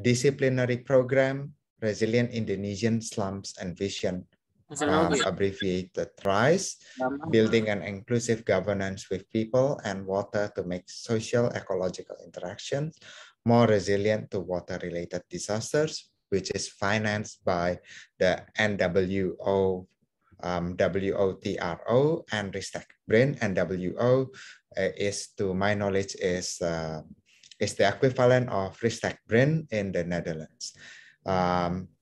disciplinary program, Resilient Indonesian Slums and Vision, abbreviated RISE, building an inclusive governance with people and water to make social ecological interactions more resilient to water-related disasters, which is financed by the NWO, WOTRO, and Ristek Brain. NWO is, to my knowledge, is the equivalent of Ristek Brain in the Netherlands.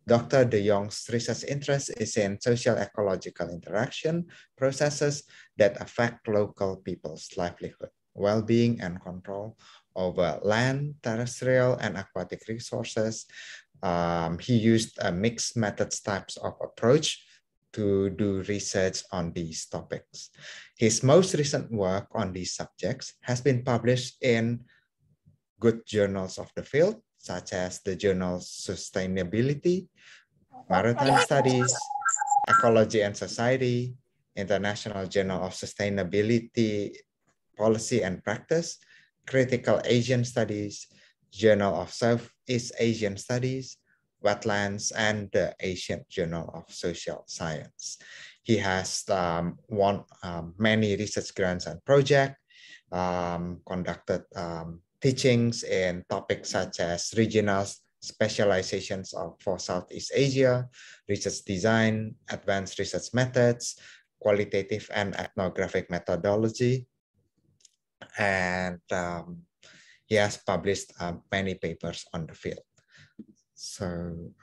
Dr. de Jong's research interest is in social ecological interaction processes that affect local people's livelihood, well-being, and control over land, terrestrial, and aquatic resources. He used a mixed methods types of approach to do research on these topics. His most recent work on these subjects has been published in good journals of the field, such as the journal Sustainability, Maritime Studies, Ecology and Society, International Journal of Sustainability Policy and Practice, Critical Asian Studies, Journal of Southeast Asian Studies, Wetlands, and the Asian Journal of Social Science. He has won many research grants and projects, conducted teachings in topics such as regional specializations for Southeast Asia, research design, advanced research methods, qualitative and ethnographic methodology, and he has published many papers on the field. So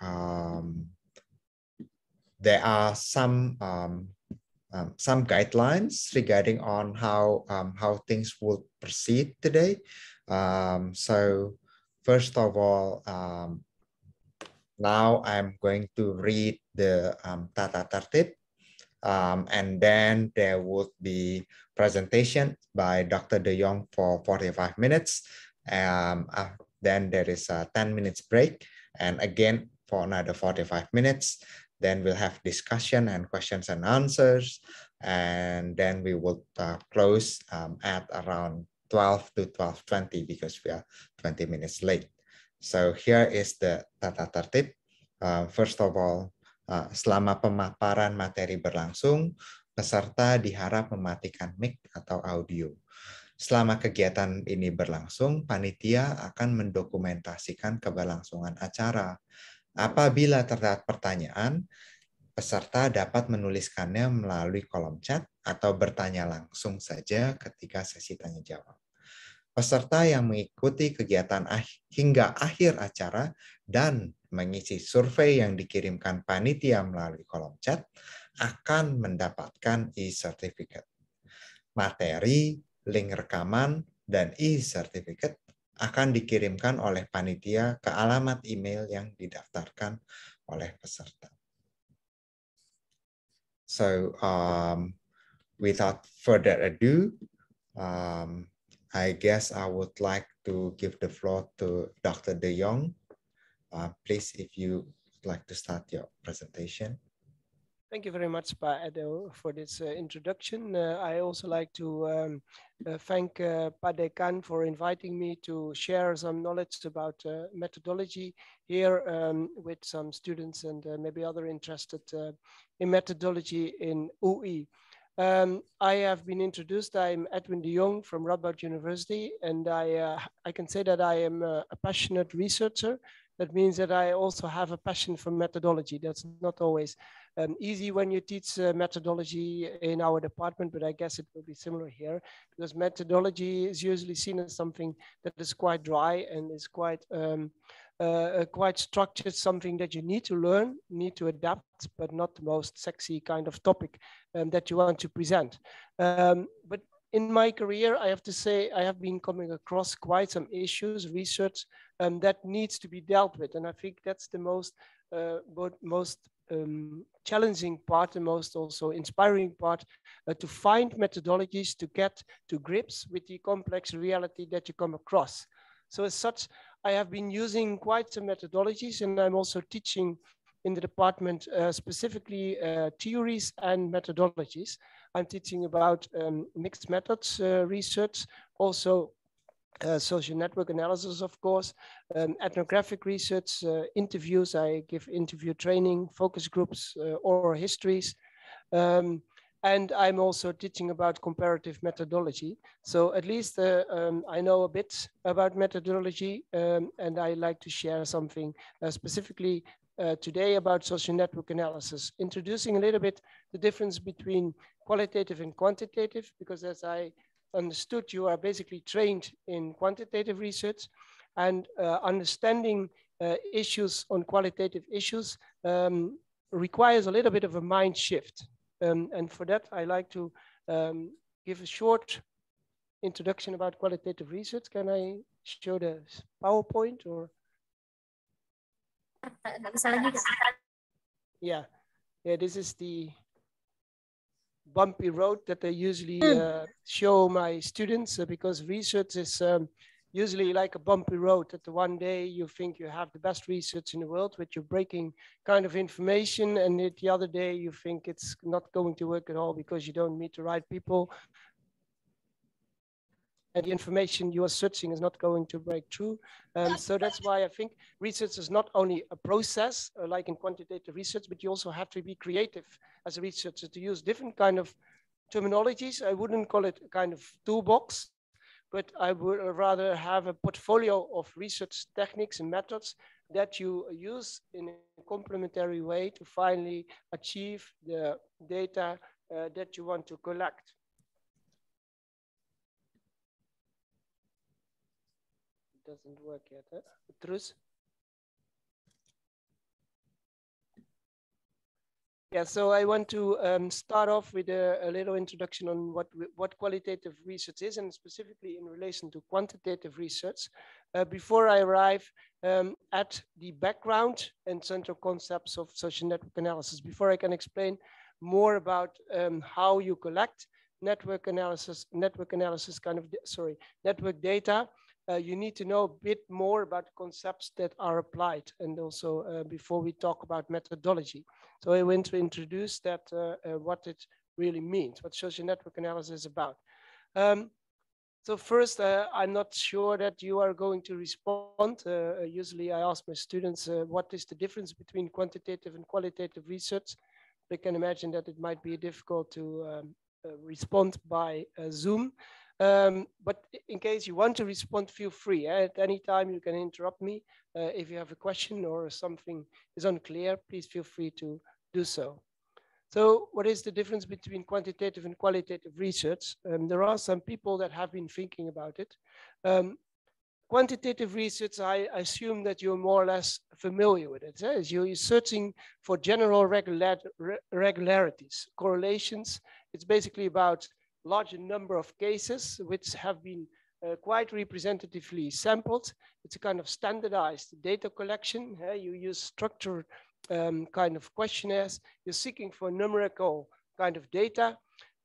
there are some guidelines regarding on how things will proceed today. So first of all, now I'm going to read the tata tertib, and then there would be presentation by Dr. de Jong for 45 minutes. Then there is a 10 minutes break, and again for another 45 minutes. Then we'll have discussion and questions and answers, and then we will close at around 12 to 12:20 because we are 20 minutes late. So here is the tata tertib. First of all, selama pemaparan materi berlangsung, peserta diharap mematikan mic atau audio. Selama kegiatan ini berlangsung, panitia akan mendokumentasikan keberlangsungan acara. Apabila terdapat pertanyaan, peserta dapat menuliskannya melalui kolom chat atau bertanya langsung saja ketika sesi tanya jawab. Peserta yang mengikuti kegiatan hingga akhir acara dan mengisi survei yang dikirimkan panitia melalui kolom chat akan mendapatkan e-certificate. Materi, link rekaman, dan e-certificate akan dikirimkan oleh panitia ke alamat email yang didaftarkan oleh peserta. So, without further ado, I guess I would like to give the floor to Dr. de Jong. Please, if you would like to start your presentation. Thank you very much, Pa Edo, for this introduction. I also like to thank Pa Dekan for inviting me to share some knowledge about methodology here with some students and maybe other interested in methodology in UI. I have been introduced. I'm Edwin de Jong from Radboud University, and I can say that I am a passionate researcher. That means that I also have a passion for methodology. That's not always easy when you teach methodology in our department, but I guess it will be similar here, because methodology is usually seen as something that is quite dry and is quite structured, something that you need to learn, need to adapt, but not the most sexy kind of topic that you want to present. But in my career, I have to say, I have been coming across quite some issues, research that needs to be dealt with. And I think that's the most challenging part, the most also inspiring part, to find methodologies to get to grips with the complex reality that you come across. So as such, I have been using quite some methodologies, and I'm also teaching in the department specifically theories and methodologies. I'm teaching about mixed methods research, also social network analysis, of course, ethnographic research, interviews. I give interview training, focus groups, oral histories. And I'm also teaching about comparative methodology. So at least I know a bit about methodology, and I like to share something specifically today about social network analysis, introducing a little bit the difference between qualitative and quantitative, because as I understood, you are basically trained in quantitative research, and understanding issues on qualitative issues requires a little bit of a mind shift. And for that, I like to give a short introduction about qualitative research. Can I show the PowerPoint or? Yeah, this is the bumpy road that I usually show my students because research is usually like a bumpy road that the one day you think you have the best research in the world with your breaking kind of information, and the other day you think it's not going to work at all because you don't meet the right people and the information you are searching is not going to break through. So that's why I think research is not only a process like in quantitative research, but you also have to be creative as a researcher to use different kind of terminologies. I wouldn't call it a kind of toolbox, but I would rather have a portfolio of research techniques and methods that you use in a complementary way to finally achieve the data that you want to collect. It doesn't work yet, huh? Truus? Yeah, so I want to start off with a little introduction on what qualitative research is, and specifically in relation to quantitative research, before I arrive at the background and central concepts of social network analysis, before I can explain more about how you collect network analysis kind of, network data. You need to know a bit more about concepts that are applied, and also before we talk about methodology. So I want to introduce that, what it really means, what social network analysis is about. So first, I'm not sure that you are going to respond. Usually I ask my students, what is the difference between quantitative and qualitative research? They can imagine that it might be difficult to respond by Zoom. But in case you want to respond, feel free. At any time you can interrupt me. If you have a question or something is unclear, please feel free to do so. So what is the difference between quantitative and qualitative research? There are some people that have been thinking about it. Quantitative research, I assume that you're more or less familiar with it. You're searching for general regularities, correlations. It's basically about larger number of cases which have been quite representatively sampled. It's a kind of standardized data collection. You use structured kind of questionnaires. You're seeking for numerical kind of data,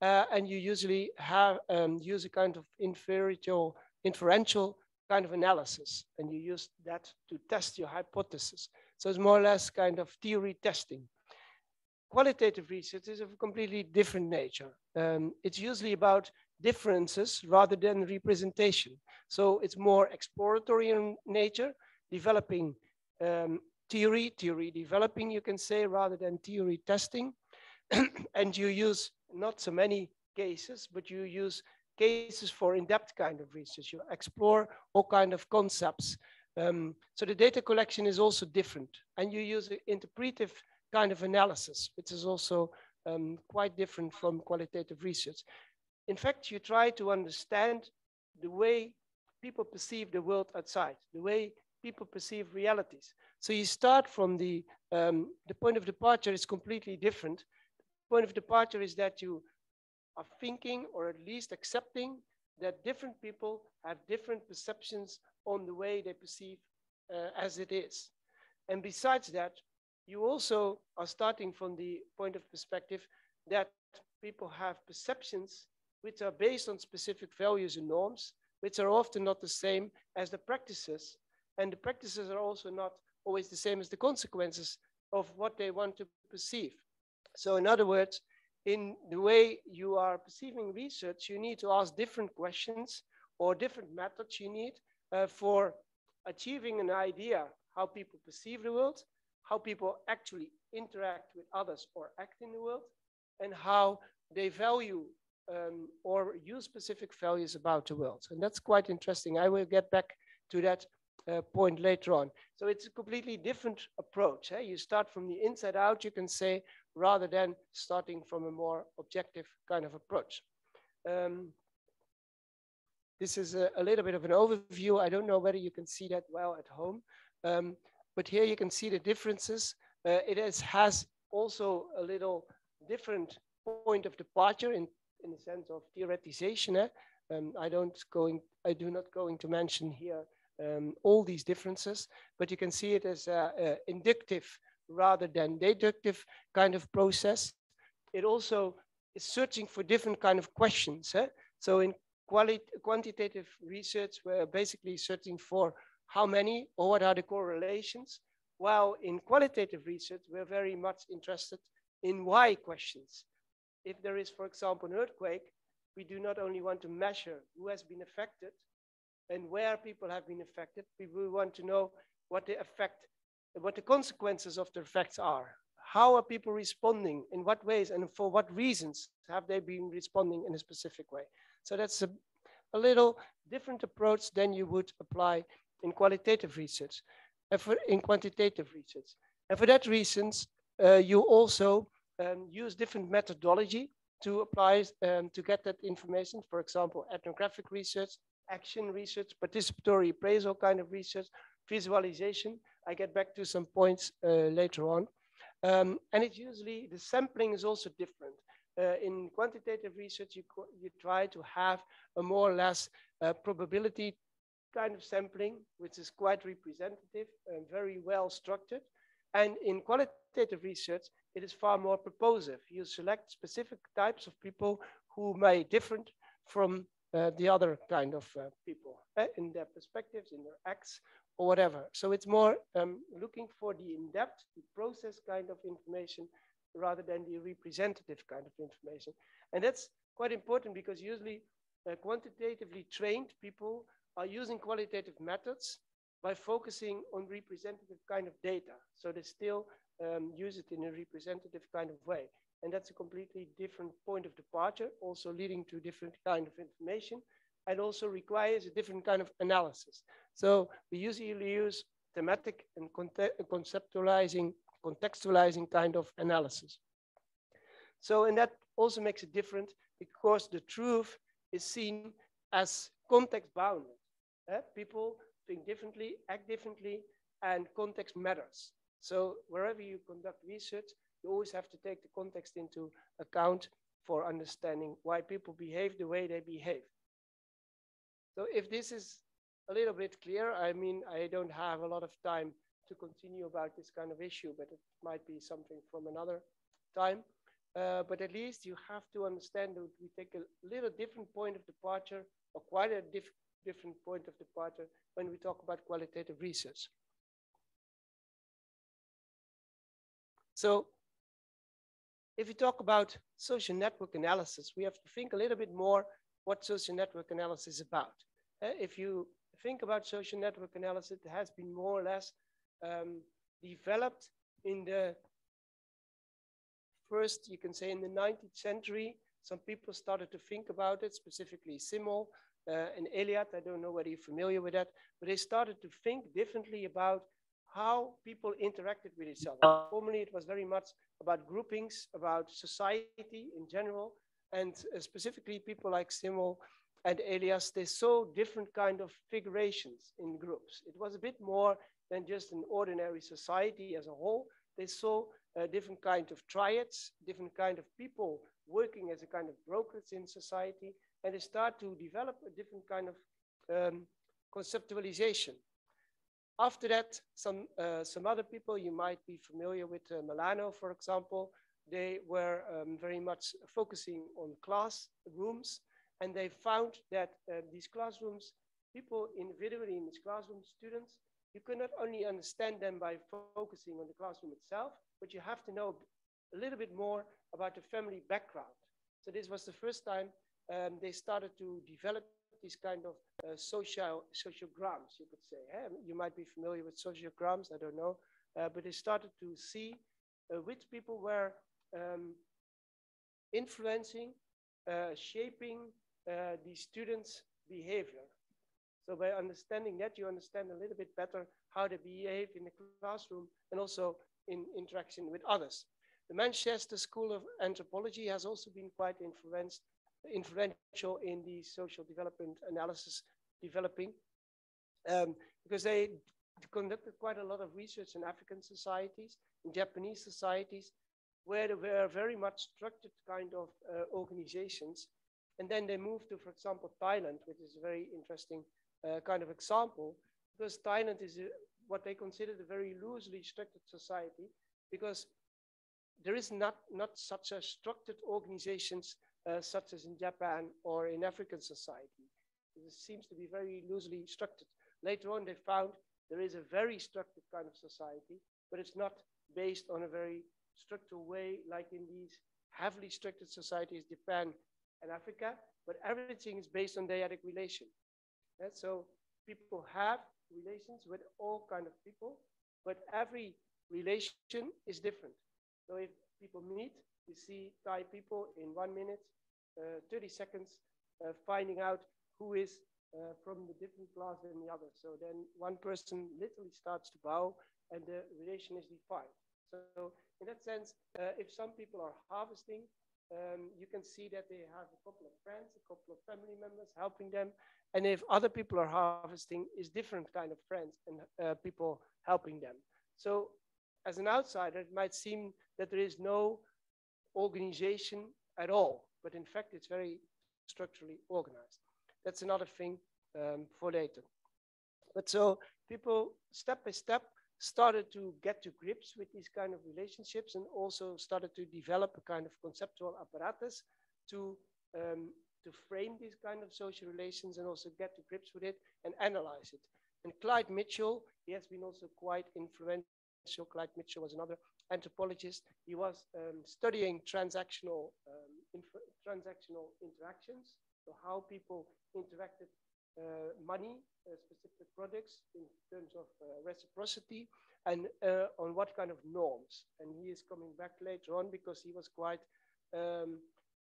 and you usually have use a kind of inferential kind of analysis, and you use that to test your hypothesis. So it's more or less kind of theory testing. Qualitative research is of a completely different nature. It's usually about differences rather than representation. So it's more exploratory in nature, developing theory developing, you can say, rather than theory testing. And you use not so many cases, but you use cases for in-depth kind of research. You explore all kind of concepts. So the data collection is also different. And you use an interpretive kind of analysis, which is also quite different from qualitative research. In fact, you try to understand the way people perceive the world outside, the way people perceive realities. So you start from the point of departure is completely different. The point of departure is that you are thinking, or at least accepting, that different people have different perceptions on the way they perceive as it is. And besides that, you also are starting from the point of perspective that people have perceptions which are based on specific values and norms, which are often not the same as the practices. And the practices are also not always the same as the consequences of what they want to perceive. So in other words, in the way you are perceiving research, you need to ask different questions or different methods you need for achieving an idea how people perceive the world, how people actually interact with others or act in the world, and how they value or use specific values about the world. And that's quite interesting. I will get back to that point later on. So it's a completely different approach. You start from the inside out, you can say, rather than starting from a more objective kind of approach. This is a little bit of an overview. I don't know whether you can see that well at home, but here you can see the differences. It has also a little different point of departure in the sense of theoretization. I do not going to mention here all these differences, but you can see it as inductive rather than deductive kind of process. It also is searching for different kind of questions. So in quantitative research, we're basically searching for how many or what are the correlations, while in qualitative research, we're very much interested in why questions. If there is, for example, an earthquake, we do not only want to measure who has been affected and where people have been affected, we want to know what the effect, what the consequences of the effects are. How are people responding, in what ways, and for what reasons have they been responding in a specific way? So that's a little different approach than you would apply in qualitative research, in quantitative research. And for that reasons, you also use different methodology to apply, to get that information. For example, ethnographic research, action research, participatory appraisal kind of research, visualization. I get back to some points later on. And it's usually, the sampling is also different. In quantitative research, you try to have a more or less probability kind of sampling, which is quite representative and very well structured. And in qualitative research, it is far more proposive. You select specific types of people who may differ from the other kind of people in their perspectives, in their acts, or whatever. So it's more looking for the in-depth, the process kind of information rather than the representative kind of information. And that's quite important because usually quantitatively trained people are using qualitative methods by focusing on representative kind of data. So they still use it in a representative kind of way. And that's a completely different point of departure, also leading to different kind of information, and also requires a different kind of analysis. So we usually use thematic and contextualizing kind of analysis. So, and that also makes it different because the truth is seen as context bounded. People think differently, act differently, and context matters. So wherever you conduct research, you always have to take the context into account for understanding why people behave the way they behave. So if this is a little bit clear, I mean, I don't have a lot of time to continue about this kind of issue, but it might be something from another time. But at least you have to understand that we take a little different point of departure, or quite a different point of departure when we talk about qualitative research. So if we talk about social network analysis, we have to think a little bit more what social network analysis is about. If you think about social network analysis, it has been more or less developed in the first, you can say in the 19th century. Some people started to think about it, specifically Simmel and Eliot. I don't know whether you're familiar with that, but they started to think differently about how people interacted with each other. Formerly, it was very much about groupings, about society in general, and specifically people like Simmel and Elias, they saw different kind of figurations in groups. It was a bit more than just an ordinary society as a whole. They saw different kind of triads, different kind of people working as a kind of brokers in society, and they start to develop a different kind of conceptualization. After that, some other people you might be familiar with, Milano, for example, they were very much focusing on classrooms, and they found that these classrooms, people individually in these classrooms, students, you cannot only understand them by focusing on the classroom itself, but you have to know a little bit more about the family background. So this was the first time they started to develop these kind of sociograms, you could say. You might be familiar with sociograms, I don't know, but they started to see which people were influencing, shaping the students' behavior. So by understanding that, you understand a little bit better how they behave in the classroom and also in interaction with others. The Manchester School of Anthropology has also been quite influential in the social development analysis developing, because they conducted quite a lot of research in African societies, in Japanese societies, where there were very much structured kind of organizations. And then they moved to, for example, Thailand, which is a very interesting kind of example, because Thailand is what they considered a very loosely structured society, because there is not such a structured organizations such as in Japan or in African society. It seems to be very loosely structured. Later on, they found there is a very structured kind of society, but it's not based on a very structured way like in these heavily structured societies, Japan and Africa, but everything is based on dyadic relation. And so people have relations with all kinds of people, but every relation is different. So if people meet, you see Thai people in 1 minute, 30 seconds, finding out who is from the different class than the other. So then one person literally starts to bow and the relation is defined. So in that sense, if some people are harvesting, you can see that they have a couple of friends, a couple of family members helping them. And if other people are harvesting, is different kind of friends and people helping them. So as an outsider, it might seem that there is no organization at all, but in fact, it's very structurally organized. That's another thing for later. But so people, step by step, started to get to grips with these kind of relationships and also started to develop a kind of conceptual apparatus to frame these kind of social relations and also get to grips with it and analyze it. And Clyde Mitchell, he has been also quite influential. Clyde Mitchell was another anthropologist. He was studying transactional interactions, so how people interacted money, specific products in terms of reciprocity, and on what kind of norms. And he is coming back later on because he was quite,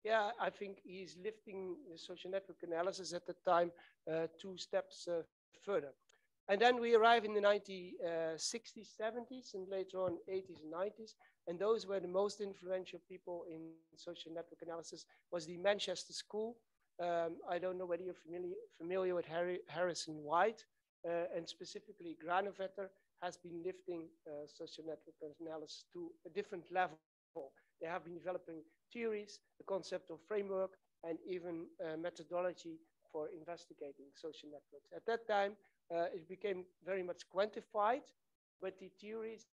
yeah, I think he's lifting the social network analysis at the time 2 steps further. And then we arrive in the 1960s, 70s, and later on 80s and 90s. And those were the most influential people in social network analysis was the Manchester School. I don't know whether you're familiar with Harrison White, and specifically Granovetter has been lifting social network analysis to a different level. They have been developing theories, the concept of framework, and even methodology for investigating social networks. At that time, it became very much quantified, but the theories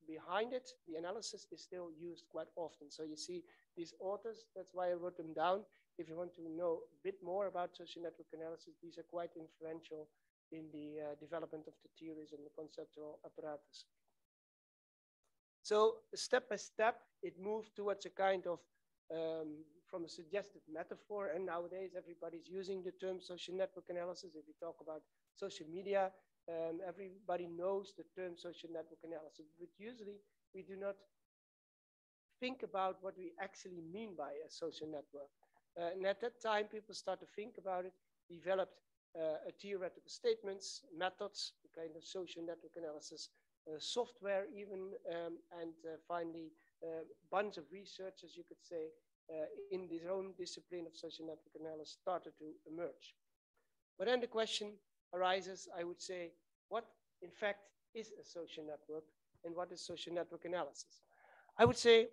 behind it, the analysis is still used quite often. So you see these authors, that's why I wrote them down. If you want to know a bit more about social network analysis, these are quite influential in the development of the theories and the conceptual apparatus. So step by step, it moved towards a kind of, from a suggested metaphor, and nowadays everybody's using the term social network analysis. If we talk about social media, everybody knows the term social network analysis, but usually we do not think about what we actually mean by a social network. And at that time, people start to think about it, developed theoretical statements, methods, the kind of social network analysis, software even, and finally, a bunch of researchers, you could say, in their own discipline of social network analysis started to emerge. But then the question arises, I would say, what in fact is a social network and what is social network analysis? I would say,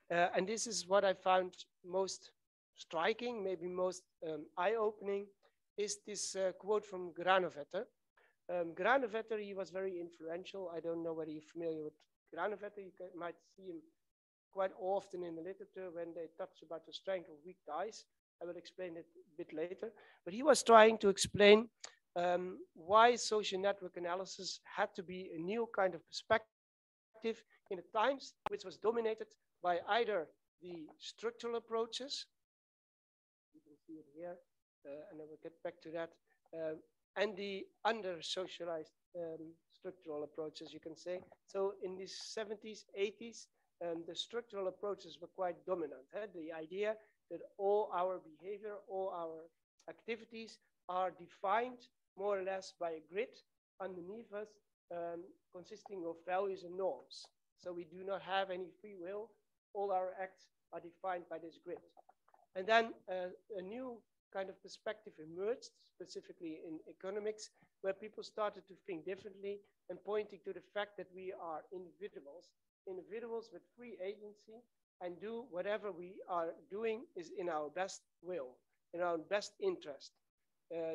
and this is what I found most striking, maybe most eye-opening, is this quote from Granovetter. Granovetter, he was very influential. I don't know whether you're familiar with Granovetter. You might see him quite often in the literature when they touch about the strength of weak ties. I will explain it a bit later. But he was trying to explain why social network analysis had to be a new kind of perspective in the times which was dominated by either the structural approaches, you can see it here, and I will get back to that, and the under-socialized structural approaches, you can say. So in the 70s, 80s, the structural approaches were quite dominant. The idea that all our behavior, all our activities are defined more or less by a grid underneath us, consisting of values and norms. So we do not have any free will. All our acts are defined by this grid. And then a new kind of perspective emerged, specifically in economics, where people started to think differently and pointing to the fact that we are individuals with free agency, and do whatever we are doing is in our best will, in our best interest.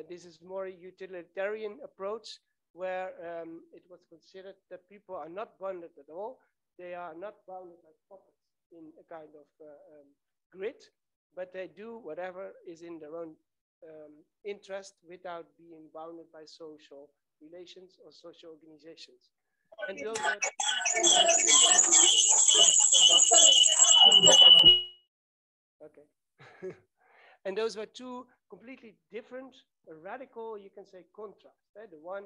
This is more a utilitarian approach where it was considered that people are not bounded at all. They are not bounded by puppets in a kind of grid, but they do whatever is in their own interest without being bounded by social relations or social organizations. And those are okay. And those were two completely different, radical, you can say, contrasts. The one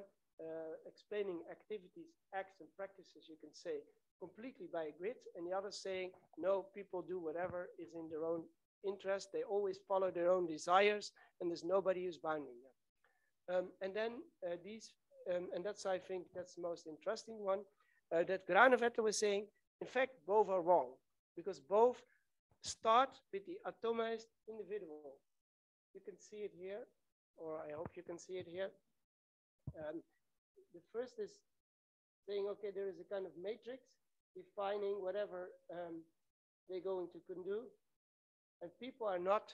explaining activities, acts, and practices, you can say, completely by a grid, and the other saying, no, people do whatever is in their own interest. They always follow their own desires, and there's nobody who's bounding them. And then and that's, I think, that's the most interesting one, that Granovetter was saying, in fact, both are wrong, because both start with the atomized individual. You can see it here, or I hope you can see it here. The first is saying, okay, there is a kind of matrix defining whatever they're going to do, and people are not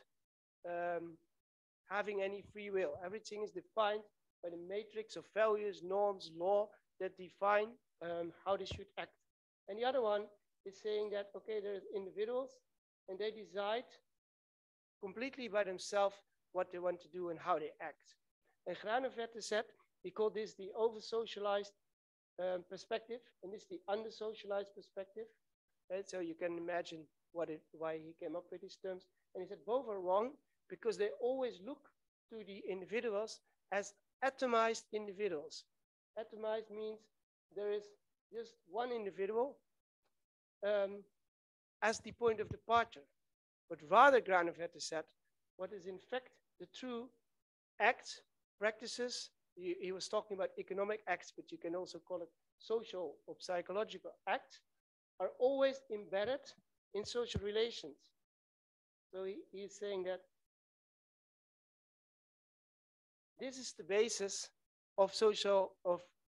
having any free will. Everything is defined by the matrix of values, norms, law that define how they should act. And the other one is saying that, okay, there's individuals, and they decide completely by themselves what they want to do and how they act. And Granovetter said, he called this the over-socialized perspective, and this is the under-socialized perspective. Right? So you can imagine why he came up with these terms. And he said both are wrong because they always look to the individuals as atomized individuals. Atomized means there is just one individual as the point of departure. But rather, Granovetter said, what is in fact the true acts, practices, he was talking about economic acts, but you can also call it social or psychological acts, are always embedded in social relations. So he's saying that this is the basis of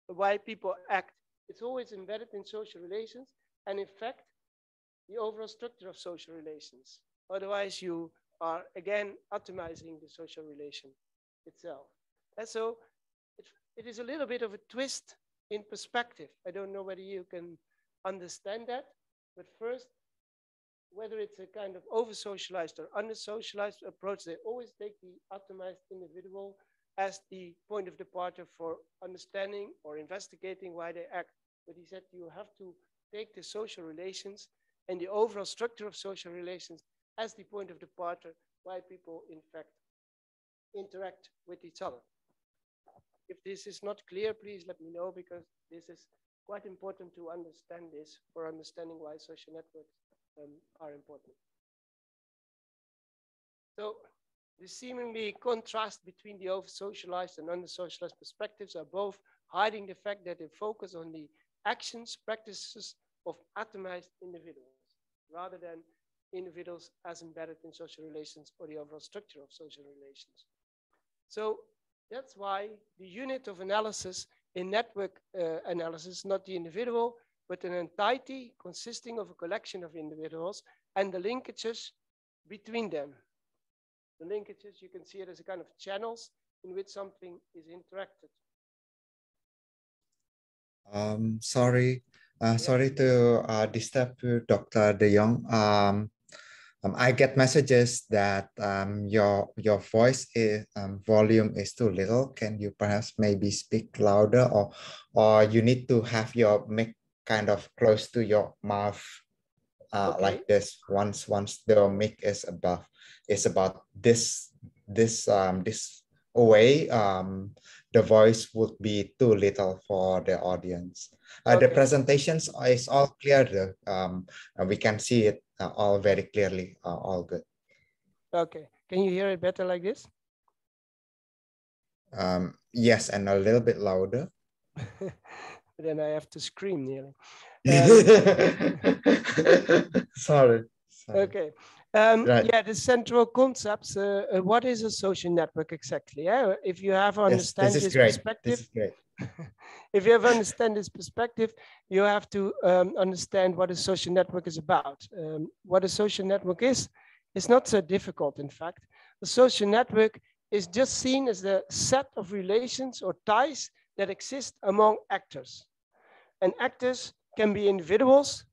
why people act. It's always embedded in social relations, and in fact, the overall structure of social relations. Otherwise, you are again atomizing the social relation itself. And so it is a little bit of a twist in perspective. I don't know whether you can understand that, but first, whether it's a kind of over-socialized or under-socialized approach, they always take the atomized individual as the point of departure for understanding or investigating why they act. But he said you have to take the social relations and the overall structure of social relations as the point of departure why people, in fact, interact with each other. If this is not clear, please let me know, because this is quite important to understand this for understanding why social networks are important. So the seemingly contrast between the over-socialized and under-socialized perspectives are both hiding the fact that they focus on the actions, practices of atomized individuals, rather than individuals as embedded in social relations or the overall structure of social relations. So that's why the unit of analysis in network analysis is not the individual, but an entity consisting of a collection of individuals and the linkages between them. The linkages, you can see it as a kind of channels in which something is interacted. Sorry to disturb you, Dr. De Jong. I get messages that your voice is volume is too little. Can you perhaps maybe speak louder, or you need to have your mic kind of close to your mouth, okay, like this. Once the mic is about this this way, the voice would be too little for the audience. The Okay. presentations is all clear, though. We can see it all very clearly, all good. Okay. Can you hear it better like this? Yes, and a little bit louder. Then I have to scream nearly. Sorry. Okay. Right. Yeah, the central concepts. What is a social network exactly? Yeah? If you have understand this is this great. perspective, This is great. if you have understand this perspective, you have to understand what a social network is about. What a social network is not so difficult. In fact, a social network is just seen as the set of relations or ties that exist among actors. And actors can be individuals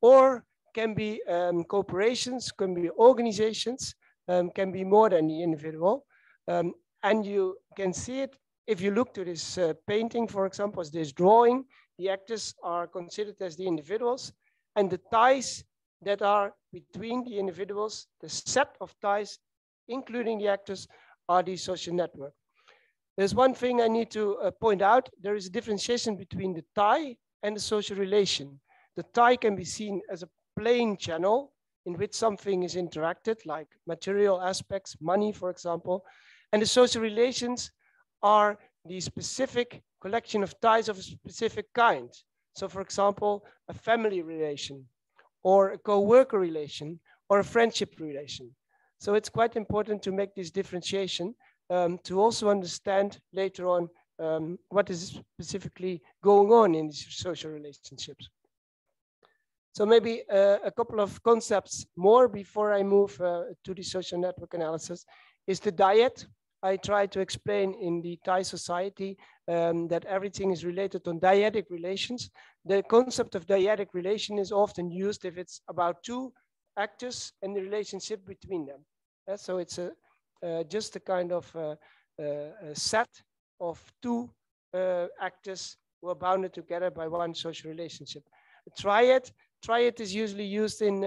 or can be corporations, can be organizations, can be more than the individual. And you can see it if you look to this painting, for example, as this drawing, the actors are considered as the individuals, and the ties that are between the individuals, the set of ties, including the actors, are the social network. There's one thing I need to point out. There is a differentiation between the tie and the social relation. The tie can be seen as a plain channel in which something is interacted, like material aspects, money, for example. And the social relations are the specific collection of ties of a specific kind. So, for example, a family relation, or a co-worker relation, or a friendship relation. So it's quite important to make this differentiation to also understand later on what is specifically going on in these social relationships. So maybe a couple of concepts more before I move to the social network analysis is the dyad. I try to explain in the Thai society that everything is related on dyadic relations. The concept of dyadic relation is often used if it's about two actors and the relationship between them. So it's just a kind of a set of two actors who are bounded together by one social relationship. A triad is usually used in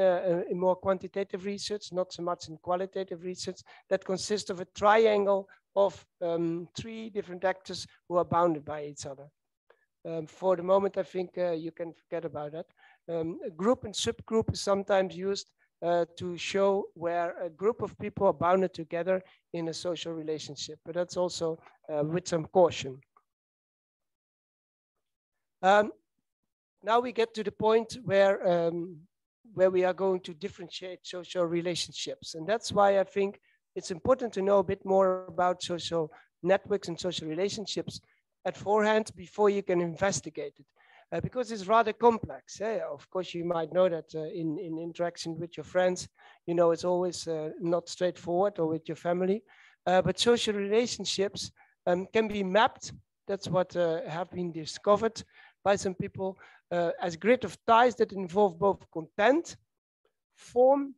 more quantitative research, not so much in qualitative research, that consists of a triangle of three different actors who are bounded by each other. For the moment, I think you can forget about that. A group and subgroup is sometimes used to show where a group of people are bounded together in a social relationship, but that's also with some caution. Now we get to the point where we are going to differentiate social relationships. And that's why I think it's important to know a bit more about social networks and social relationships at forehand before you can investigate it. Because it's rather complex. Of course, you might know that in interaction with your friends, you know, it's always not straightforward, or with your family. But social relationships can be mapped. That's what have been discovered by some people as grid of ties that involve both content, form,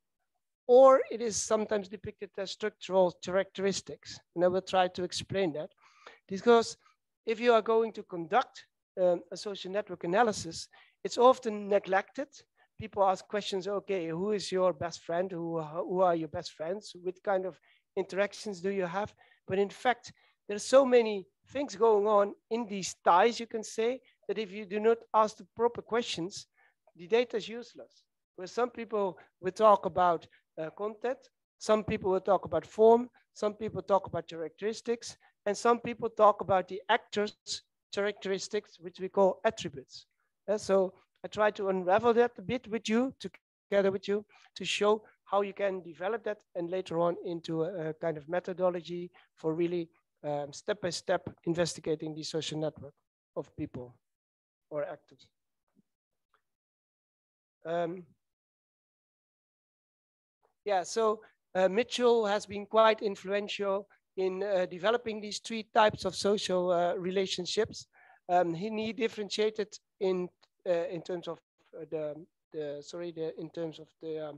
or it is sometimes depicted as structural characteristics. And I will try to explain that. Because if you are going to conduct a social network analysis, it's often neglected. People ask questions, okay, who is your best friend? Who are your best friends? What kind of interactions do you have? But in fact, there's so many things going on in these ties, you can say, that if you do not ask the proper questions, the data is useless. Where some people will talk about content, some people will talk about form, some people talk about characteristics, and some people talk about the actor's characteristics, which we call attributes. So I try to unravel that a bit with you, together with you, to show how you can develop that and later on into a kind of methodology for really step-by-step investigating the social network of people or actors. Yeah, so Mitchell has been quite influential in developing these three types of social relationships. He differentiated in terms of in terms of the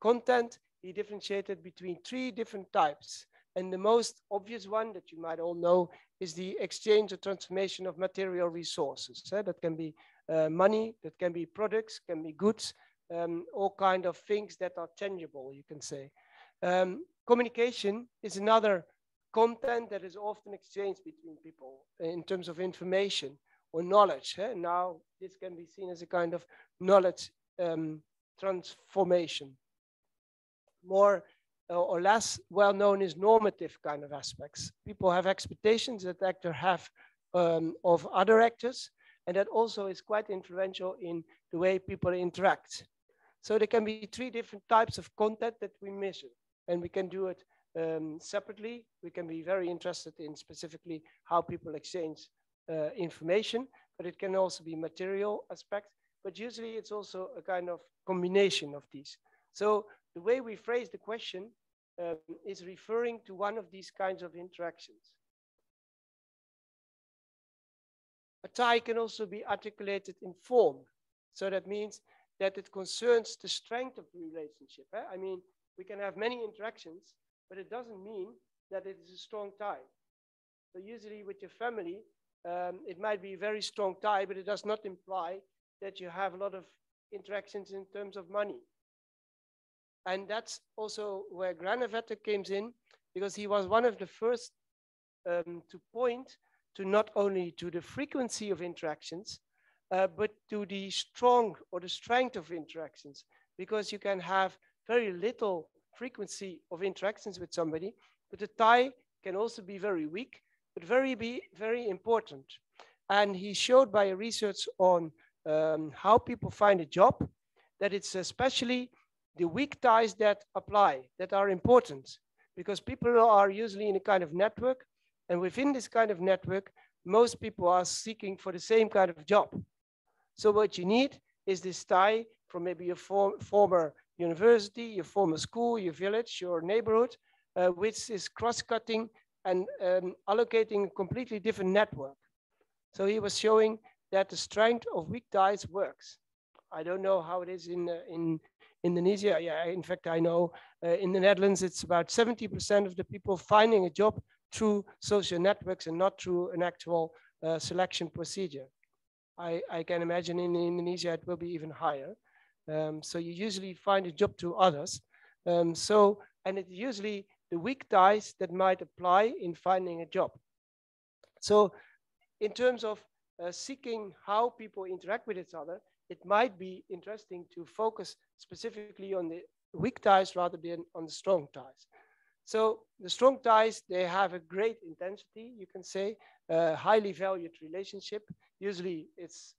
content. He differentiated between three different types. And the most obvious one that you might all know is the exchange or transformation of material resources. That can be money, that can be products, can be goods, all kind of things that are tangible, you can say. Communication is another content that is often exchanged between people in terms of information or knowledge. Now, this can be seen as a kind of knowledge transformation. More or less well known is normative kind of aspects. People have expectations that actors have of other actors, and that also is quite influential in the way people interact. So there can be 3 different types of content that we measure, and we can do it separately. We can be very interested in specifically how people exchange information, but it can also be material aspects, but usually it's also a kind of combination of these. So the way we phrase the question is referring to one of these kinds of interactions. A tie can also be articulated in form. So that means that it concerns the strength of the relationship. I mean, we can have many interactions, but it doesn't mean that it is a strong tie. So usually with your family, it might be a very strong tie, but it does not imply that you have a lot of interactions in terms of money. And that's also where Granovetter comes in, because he was one of the first to point to not only to the frequency of interactions, but to the strong or the strength of interactions, because you can have very little frequency of interactions with somebody, but the tie can also be very weak, but very important. And he showed by a research on how people find a job, that it's especially the weak ties that apply, that are important, because people are usually in a kind of network, and within this kind of network, most people are seeking for the same kind of job. So what you need is this tie from maybe your former university, your former school, your village, your neighborhood, which is cross-cutting and allocating a completely different network. So he was showing that the strength of weak ties works. I don't know how it is in Indonesia. Yeah, in fact, I know in the Netherlands, it's about 70% of the people finding a job through social networks and not through an actual selection procedure. I can imagine in Indonesia, it will be even higher. So you usually find a job through others. And it's usually the weak ties that might apply in finding a job. So in terms of seeking how people interact with each other, it might be interesting to focus specifically on the weak ties rather than on the strong ties. So the strong ties, they have a great intensity, you can say, highly valued relationship. Usually it's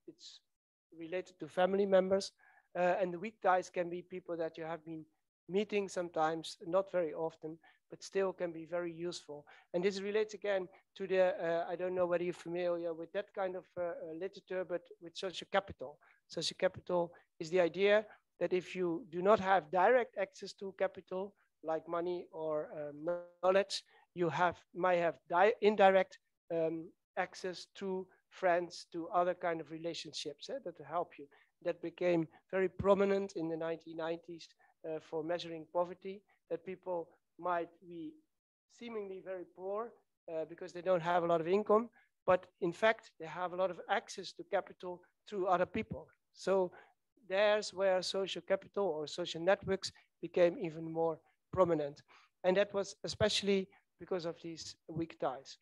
related to family members. And the weak ties can be people that you have been meeting sometimes, not very often, but still can be very useful. And this relates again to the, I don't know whether you're familiar with that kind of literature, but with social capital. Social capital is the idea that if you do not have direct access to capital, like money or knowledge, you might have indirect access to friends, to other kind of relationships that help you. That became very prominent in the 1990s for measuring poverty, that people might be seemingly very poor because they don't have a lot of income, but in fact, they have a lot of access to capital through other people. So there's where social capital or social networks became even more prominent. And that was especially because of these weak ties.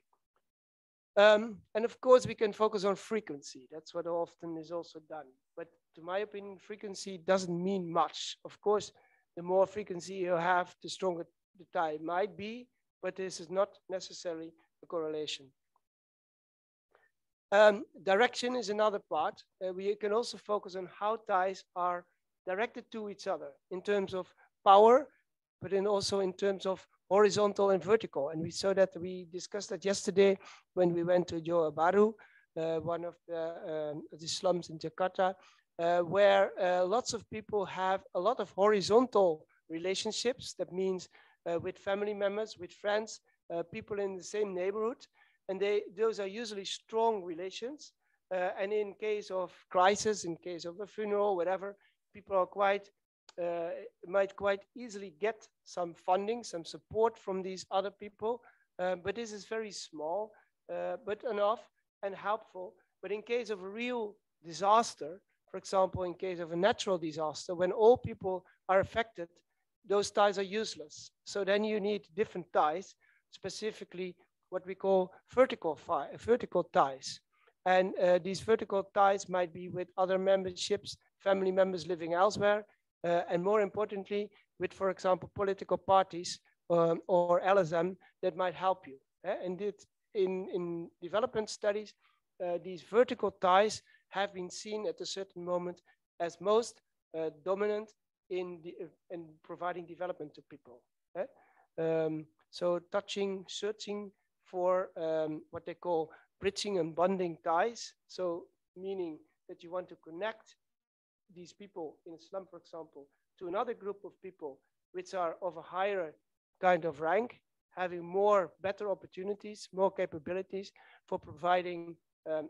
And of course, we can focus on frequency. That's what often is also done. But to my opinion, frequency doesn't mean much. Of course, the more frequency you have, the stronger the tie might be, but this is not necessarily a correlation. Direction is another part. We can also focus on how ties are directed to each other in terms of power, but then also in terms of horizontal and vertical. And we saw that, we discussed that yesterday when we went to Johor Bahru, one of the slums in Jakarta, where lots of people have a lot of horizontal relationships. That means with family members, with friends, people in the same neighborhood. And those are usually strong relations. And in case of crisis, in case of a funeral, whatever, people are might quite easily get some funding, some support from these other people. But this is very small, but enough and helpful. But in case of a real disaster, for example, in case of a natural disaster, when all people are affected, those ties are useless. So then you need different ties, specifically what we call vertical ties. And these vertical ties might be with other memberships, family members living elsewhere, and more importantly, with, for example, political parties or LSM that might help you. And in development studies, these vertical ties have been seen at a certain moment as most dominant in providing development to people. So searching for what they call bridging and bonding ties. So meaning that you want to connect these people in a slum, for example, to another group of people which are of a higher kind of rank, having better opportunities, more capabilities for providing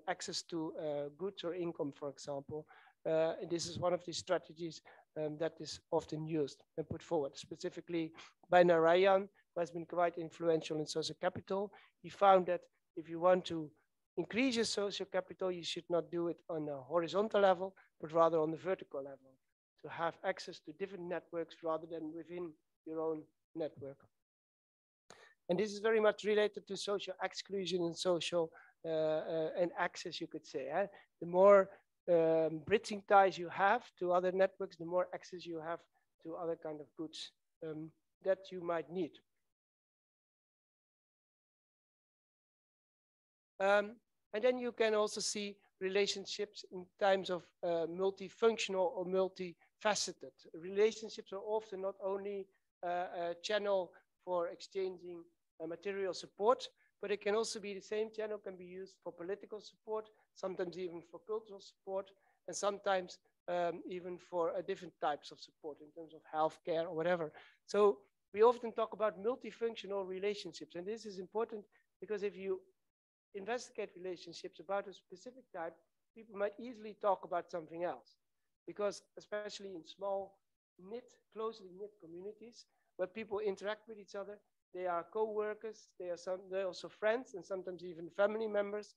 access to goods or income, for example. And this is one of the strategies that is often used and put forward, specifically by Narayan, who has been quite influential in social capital. He found that if you want to increase your social capital, you should not do it on a horizontal level, but rather on the vertical level, to have access to different networks rather than within your own network. And this is very much related to social exclusion and social and access, you could say. The more bridging ties you have to other networks, the more access you have to other kind of goods that you might need. And then you can also see relationships in terms of multifunctional or multifaceted. Relationships are often not only a channel for exchanging material support, but it can also be the same channel can be used for political support, sometimes even for cultural support, and sometimes even for different types of support in terms of healthcare or whatever. So we often talk about multifunctional relationships, and this is important because if you investigate relationships about a specific type, people might easily talk about something else, because especially in small, closely knit communities where people interact with each other, they are co-workers, they're also friends, and sometimes even family members.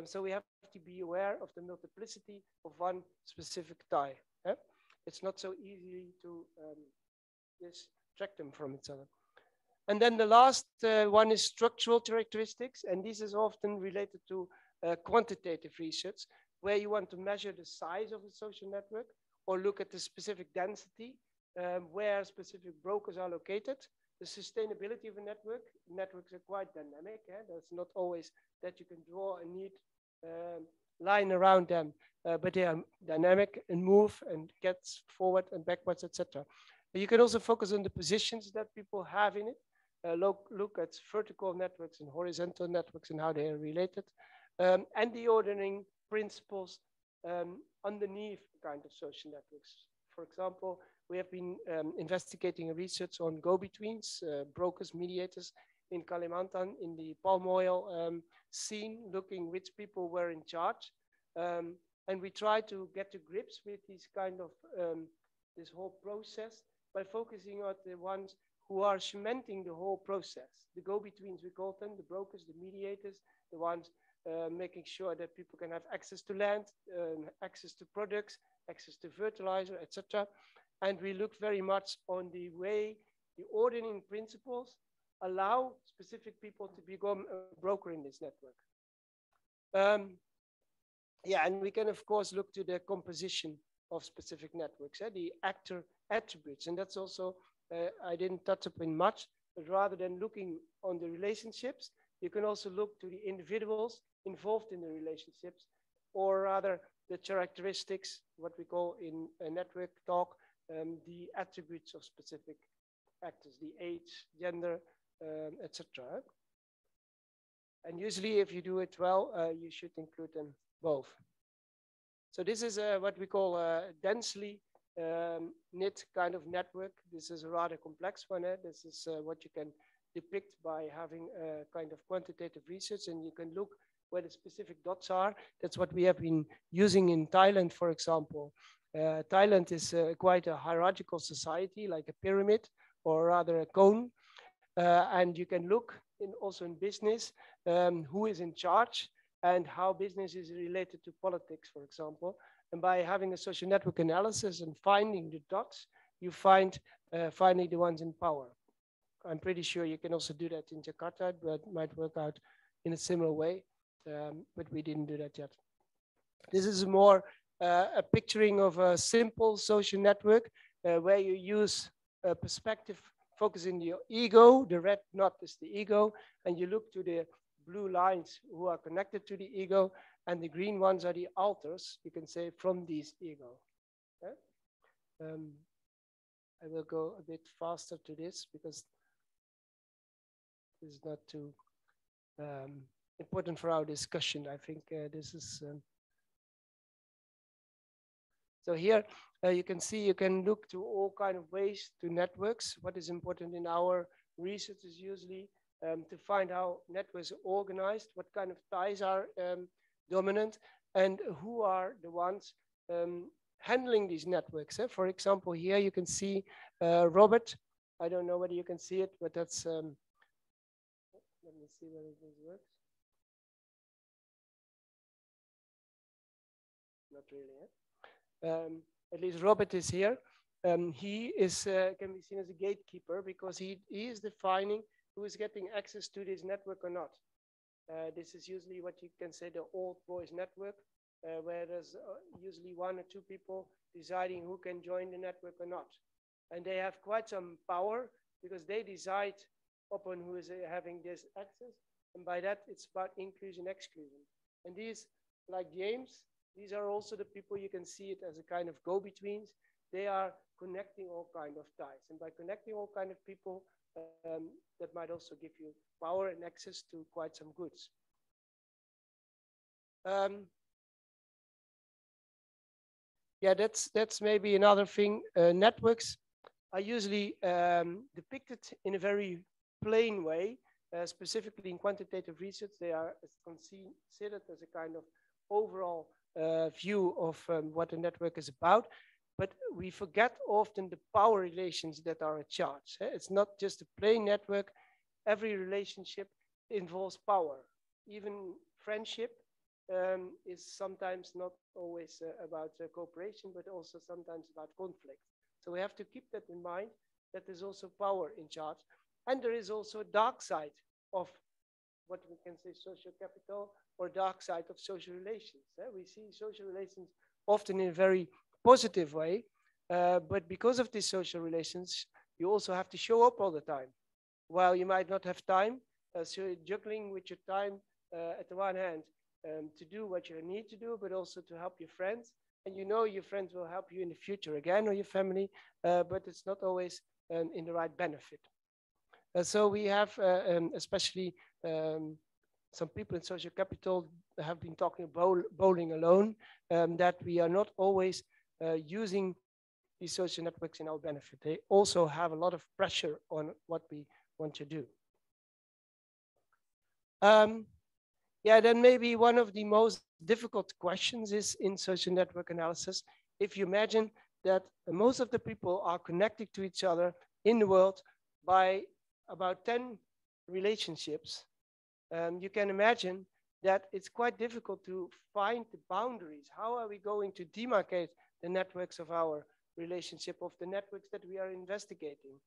So we have to be aware of the multiplicity of one specific tie. It's not so easy to distract them from each other. And then the last one is structural characteristics, and this is often related to quantitative research, where you want to measure the size of a social network or look at the specific density, where specific brokers are located, the sustainability of a network. Networks are quite dynamic. That's not always that you can draw a neat line around them, but they are dynamic and move and get forward and backwards, etc. You can also focus on the positions that people have in it. Look at vertical networks and horizontal networks and how they are related, and the ordering principles underneath kind of social networks. For example, we have been investigating a research on go-betweens, brokers, mediators in Kalimantan in the palm oil scene, looking which people were in charge. And we try to get to grips with these kind of, this whole process by focusing on the ones who are cementing the whole process. The go-betweens, we call them, the brokers, the mediators, the ones making sure that people can have access to land, access to products, access to fertilizer, etc. And we look very much on the way the ordering principles allow specific people to become a broker in this network. Yeah, and we can of course look to the composition of specific networks, the actor attributes. And that's also, I didn't touch upon much, but rather than looking on the relationships, you can also look to the individuals involved in the relationships, or rather the characteristics, what we call in a network talk, the attributes of specific actors, the age, gender, etc. And usually if you do it well, you should include them both. So this is what we call a densely knit kind of network. This is a rather complex one. This is what you can depict by having a kind of quantitative research, and you can look where the specific dots are. That's what we have been using in Thailand, for example. Thailand is quite a hierarchical society, like a pyramid, or rather a cone. And you can look also in business, who is in charge and how business is related to politics, for example. And by having a social network analysis and finding the dots, you find finally the ones in power. I'm pretty sure you can also do that in Jakarta, but might work out in a similar way, but we didn't do that yet. This is more a picturing of a simple social network where you use a perspective focusing your ego. The red knot is the ego, and you look to the blue lines who are connected to the ego, and the green ones are the alters, you can say, from these ego. Okay? I will go a bit faster to this because this is not too important for our discussion. I think this is... So here you can see, you can look to all kind of ways to networks. What is important in our research is usually to find how networks are organized, what kind of ties are dominant, and who are the ones handling these networks. For example, here you can see Robert. I don't know whether you can see it, but that's, let me see whether this works. Not really, at least Robert is here. He is can be seen as a gatekeeper because he is defining who is getting access to this network or not. This is usually what you can say the old boys network, where there's usually 1 or 2 people deciding who can join the network or not. And they have quite some power because they decide upon who is having this access. And by that, it's about inclusion, exclusion. And these, like James, these are also the people you can see it as a kind of go-betweens. They are connecting all kind of ties. And by connecting all kind of people, that might also give you power and access to quite some goods. Yeah, that's maybe another thing. Networks are usually depicted in a very plain way. Specifically in quantitative research, they are considered as a kind of overall view of what a network is about. But we forget often the power relations that are at charge. It's not just a plain network. Every relationship involves power. Even friendship is sometimes not always about cooperation, but also sometimes about conflict. So we have to keep that in mind, that there's also power in charge. And there is also a dark side of what we can say social capital or dark side of social relations. We see social relations often in a very positive way, but because of these social relations, you also have to show up all the time. While you might not have time, so you're juggling with your time at the one hand to do what you need to do, but also to help your friends. And you know your friends will help you in the future again, or your family, but it's not always in the right benefit. So we have especially some people in social capital have been talking about bowling alone, that we are not always using these social networks in our benefit. They also have a lot of pressure on what we want to do. Yeah, then maybe one of the most difficult questions is in social network analysis, if you imagine that most of the people are connected to each other in the world by about 10 relationships, you can imagine that it's quite difficult to find the boundaries. How are we going to demarcate the networks of our relationship, of the networks that we are investigating?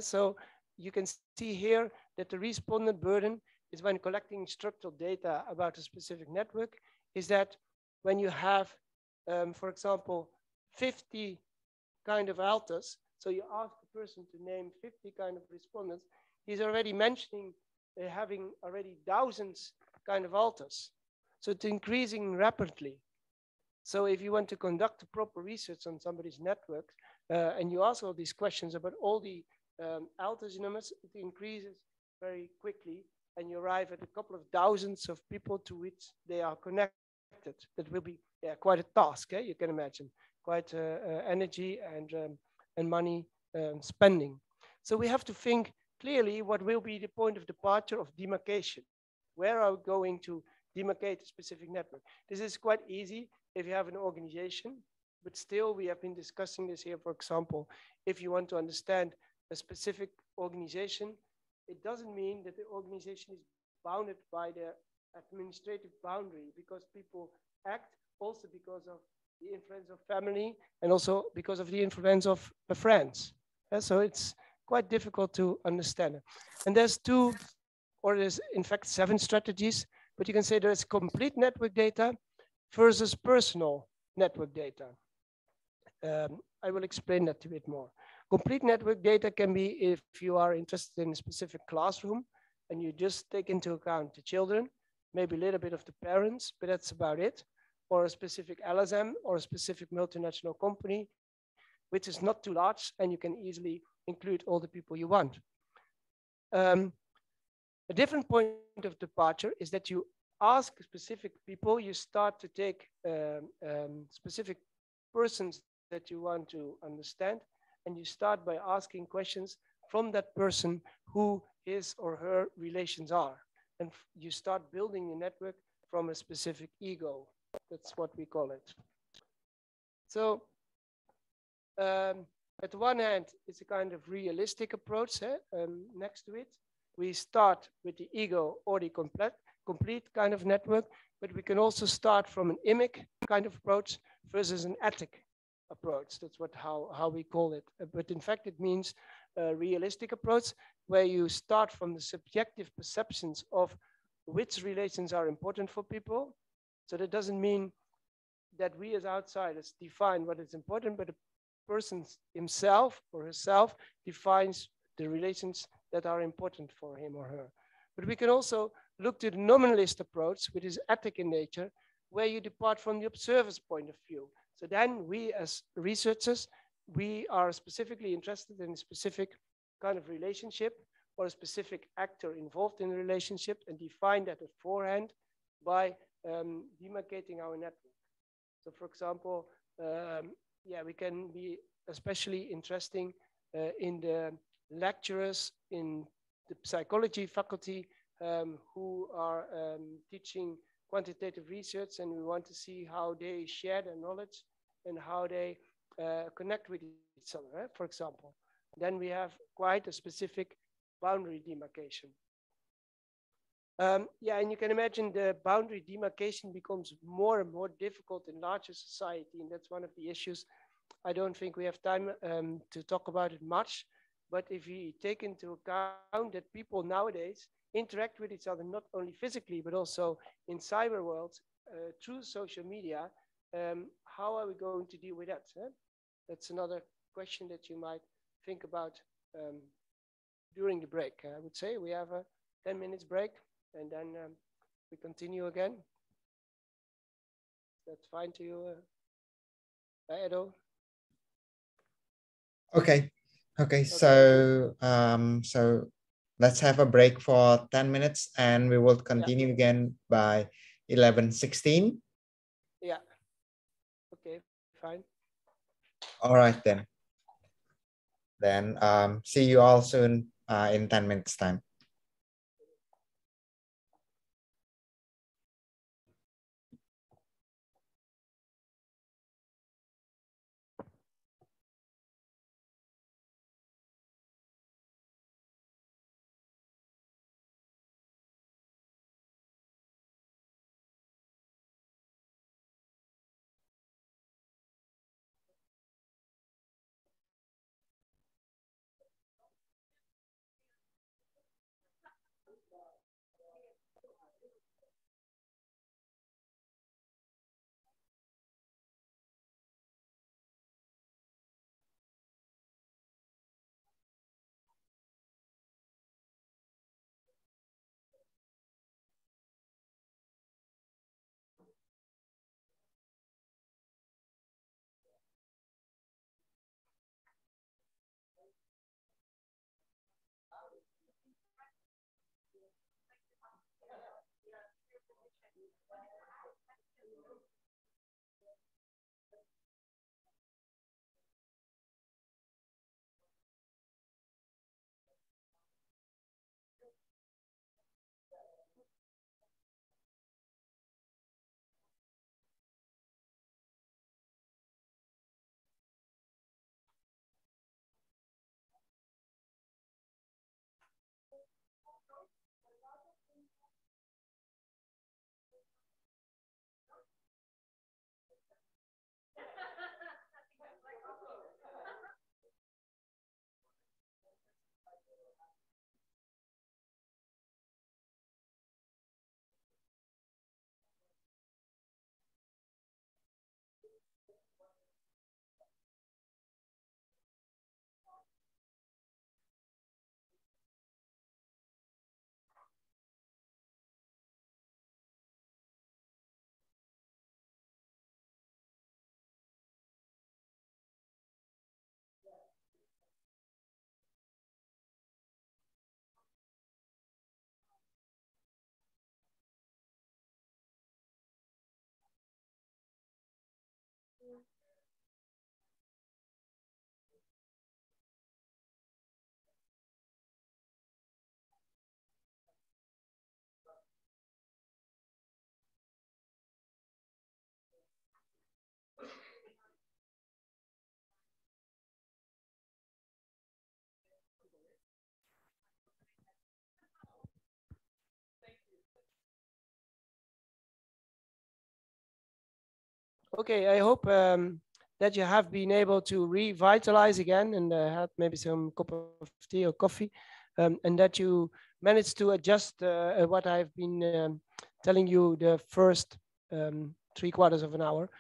So you can see here that the respondent burden is when collecting structural data about a specific network, is that when you have, for example, 50 kind of alters, so you ask the person to name 50 kind of respondents, he's already mentioning having already thousands kind of alters. So it's increasing rapidly. So if you want to conduct a proper research on somebody's network, and you ask all these questions about all the alters numbers, it increases very quickly, and you arrive at a couple of thousands of people to which they are connected. That will be quite a task, you can imagine, quite energy and money spending. So we have to think clearly what will be the point of departure of demarcation. Where are we going to demarcate a specific network? This is quite easy if you have an organization, but still we have been discussing this here. For example, if you want to understand a specific organization, it doesn't mean that the organization is bounded by the administrative boundary, because people act also because of the influence of family and also because of the influence of friends. So it's quite difficult to understand. And there's two, or there's in fact 7 strategies, but you can say there's complete network data versus personal network data. I will explain that a bit more. Complete network data can be if you are interested in a specific classroom and you just take into account the children, maybe a little bit of the parents, but that's about it. Or a specific LSM or a specific multinational company, which is not too large and you can easily include all the people you want. A different point of departure is that you ask specific people, you start to take specific persons that you want to understand, and you start by asking questions from that person who his or her relations are. And you start building a network from a specific ego. That's what we call it. So at the one hand, it's a kind of realistic approach. Next to it, we start with the ego or the complete kind of network, but we can also start from an imic kind of approach versus an ethic approach. That's how we call it. But in fact, it means a realistic approach where you start from the subjective perceptions of which relations are important for people. So that doesn't mean that we as outsiders define what is important, but a person himself or herself defines the relations that are important for him or her. But we can also look to the nominalist approach, which is ethic in nature, where you depart from the observer's point of view. So then we as researchers, we are specifically interested in a specific kind of relationship or a specific actor involved in the relationship and define that beforehand by demarcating our network. So for example, we can be especially interesting in the lecturers in the psychology faculty who are teaching quantitative research, and we want to see how they share their knowledge and how they connect with each other, for example. Then we have quite a specific boundary demarcation. And you can imagine the boundary demarcation becomes more and more difficult in larger society, and that's one of the issues. I don't think we have time to talk about it much, but if we take into account that people nowadays interact with each other not only physically, but also in cyber worlds through social media, how are we going to deal with that? That's another question that you might think about during the break. I would say we have a 10 minutes break, and then we continue again. That's fine to you, Edo? Okay. So let's have a break for 10 minutes, and we will continue again by 11:16. Yeah. Okay, fine. All right then. Then see you all soon in 10 minutes time. Okay, I hope that you have been able to revitalize again and had maybe some cup of tea or coffee, and that you managed to adjust what I've been telling you the first 3/4 of an hour.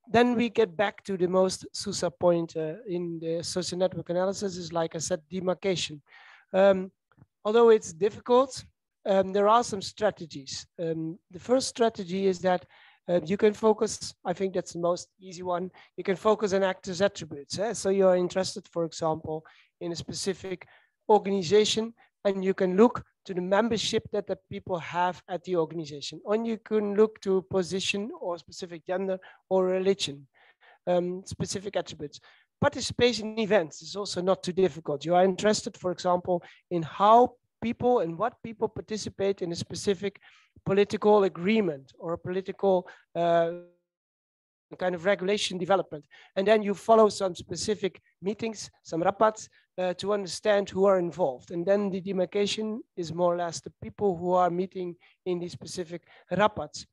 Then we get back to the most SUSA point in the social network analysis is, like I said, demarcation. Although it's difficult, there are some strategies. The first strategy is that you can focus, I think that's the most easy one, you can focus on actors' attributes. So you're interested, for example, in a specific organization, and you can look to the membership that the people have at the organization. Or you can look to position or specific gender or religion, specific attributes. Participation in events is also not too difficult. You are interested, for example, in how people and what people participate in a specific political agreement or a political kind of regulation development. And then you follow some specific meetings, some rapats, to understand who are involved. And then the demarcation is more or less the people who are meeting in these specific rapats.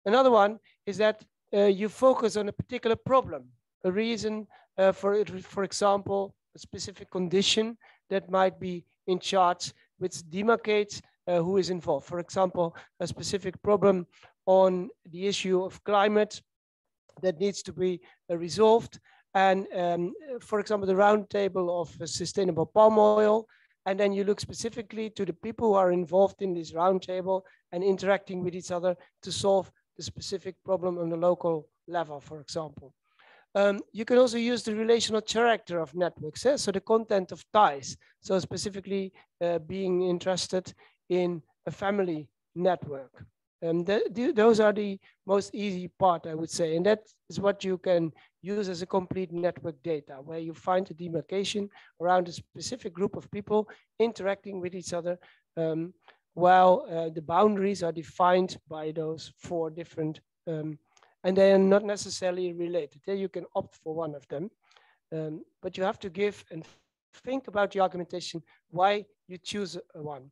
Another one is that you focus on a particular problem, a reason for example, a specific condition that might be in charge, which demarcates who is involved. For example, a specific problem on the issue of climate that needs to be resolved. And for example, the roundtable of sustainable palm oil. And then you look specifically to the people who are involved in this roundtable and interacting with each other to solve the specific problem on the local level, for example. You can also use the relational character of networks, so the content of ties. So specifically being interested in a family network. Those are the most easy part, I would say. And that is what you can use as a complete network data, where you find a demarcation around a specific group of people interacting with each other, while the boundaries are defined by those 4 different, and they are not necessarily related. You can opt for one of them, but you have to give and think about the argumentation why you choose one.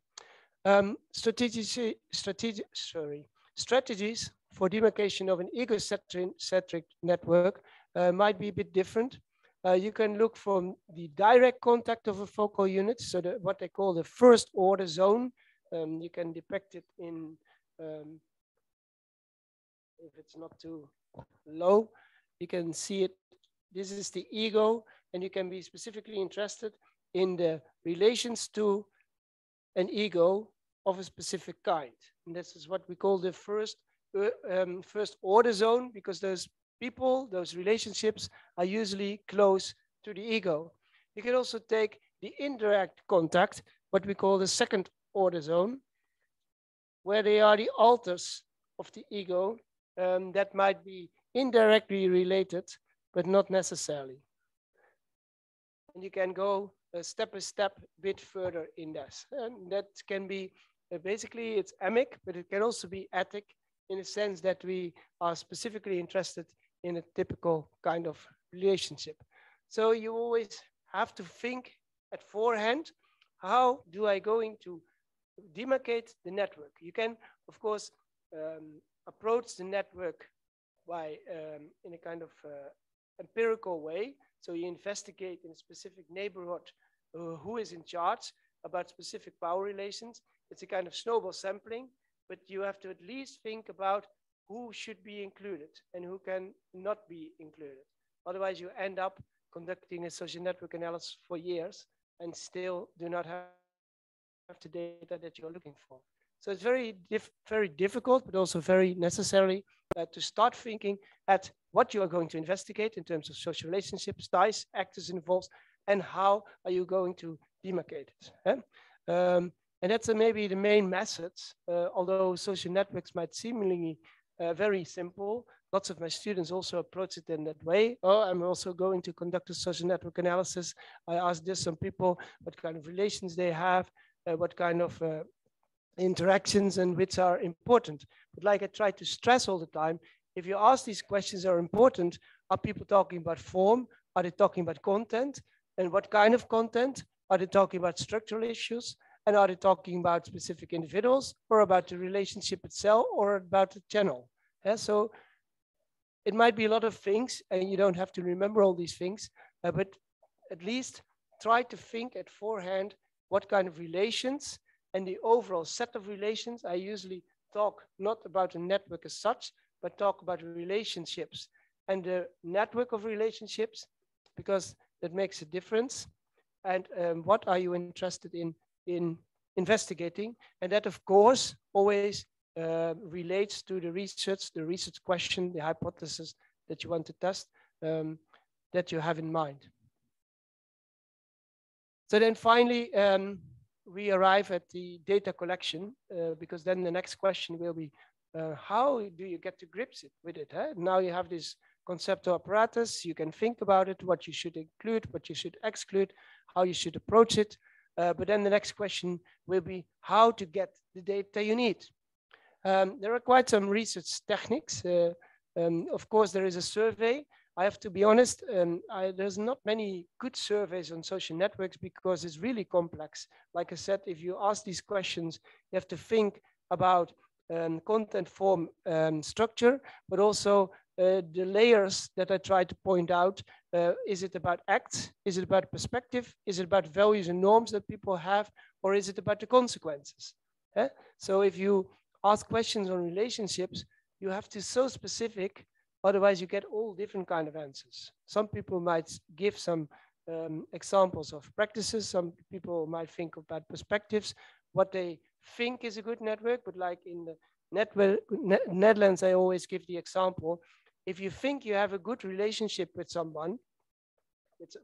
Strategies for demarcation of an egocentric network might be a bit different. You can look from the direct contact of a focal unit, so what they call the first order zone. You can depict it in, if it's not too low, you can see it. This is the ego, and you can be specifically interested in the relations to an ego of a specific kind. And this is what we call the first order zone, because those people, those relationships are usually close to the ego. You can also take the indirect contact, what we call the second order zone, where they are the alters of the ego that might be indirectly related, but not necessarily. And you can go step by step a bit further in this. And that can be, basically it's emic, but it can also be ethic, in the sense that we are specifically interested in a typical kind of relationship. So you always have to think at forehand, how do I going to demarcate the network? You can, of course, approach the network by in a kind of empirical way. So you investigate in a specific neighborhood who is in charge about specific power relations. It's a kind of snowball sampling, but you have to at least think about who should be included and who can not be included. Otherwise, you end up conducting a social network analysis for years and still do not have the data that you're looking for. So it's very difficult, but also very necessary to start thinking at what you are going to investigate in terms of social relationships, ties, actors involved, and how are you going to demarcate it. And that's maybe the main message, although social networks might seemingly very simple. Lots of my students also approach it in that way. Oh, I'm also going to conduct a social network analysis. I asked this some people, what kind of relations they have, what kind of interactions and which are important. But like I try to stress all the time, if you ask these questions are important, are people talking about form? Are they talking about content? And what kind of content? Are they talking about structural issues? And are they talking about specific individuals, or about the relationship itself, or about the channel? Yeah, so It might be a lot of things, and you don't have to remember all these things, but at least try to think at forehand what kind of relations and the overall set of relations. I usually talk not about a network as such, but talk about relationships and the network of relationships, because that makes a difference. And what are you interested in investigating? And that, of course, always relates to the research question, the hypothesis that you want to test, that you have in mind. So then finally, we arrive at the data collection, because then the next question will be, how do you get to grips with it? Huh? Now you have this conceptual apparatus, you can think about it, what you should include, what you should exclude, how you should approach it. But then the next question will be how to get the data you need. There are quite some research techniques. Of course, there is a survey. I have to be honest, there's not many good surveys on social networks because it's really complex. Like I said, if you ask these questions, you have to think about content, form, structure, but also the layers that I try to point out. Is it about acts? Is it about perspective? Is it about values and norms that people have? Or is it about the consequences? So if you ask questions on relationships, you have to be so specific, otherwise you get all different kind of answers. Some people might give some examples of practices. Some people might think about perspectives, what they think is a good network. But like in the Netherlands, I always give the example. If you think you have a good relationship with someone,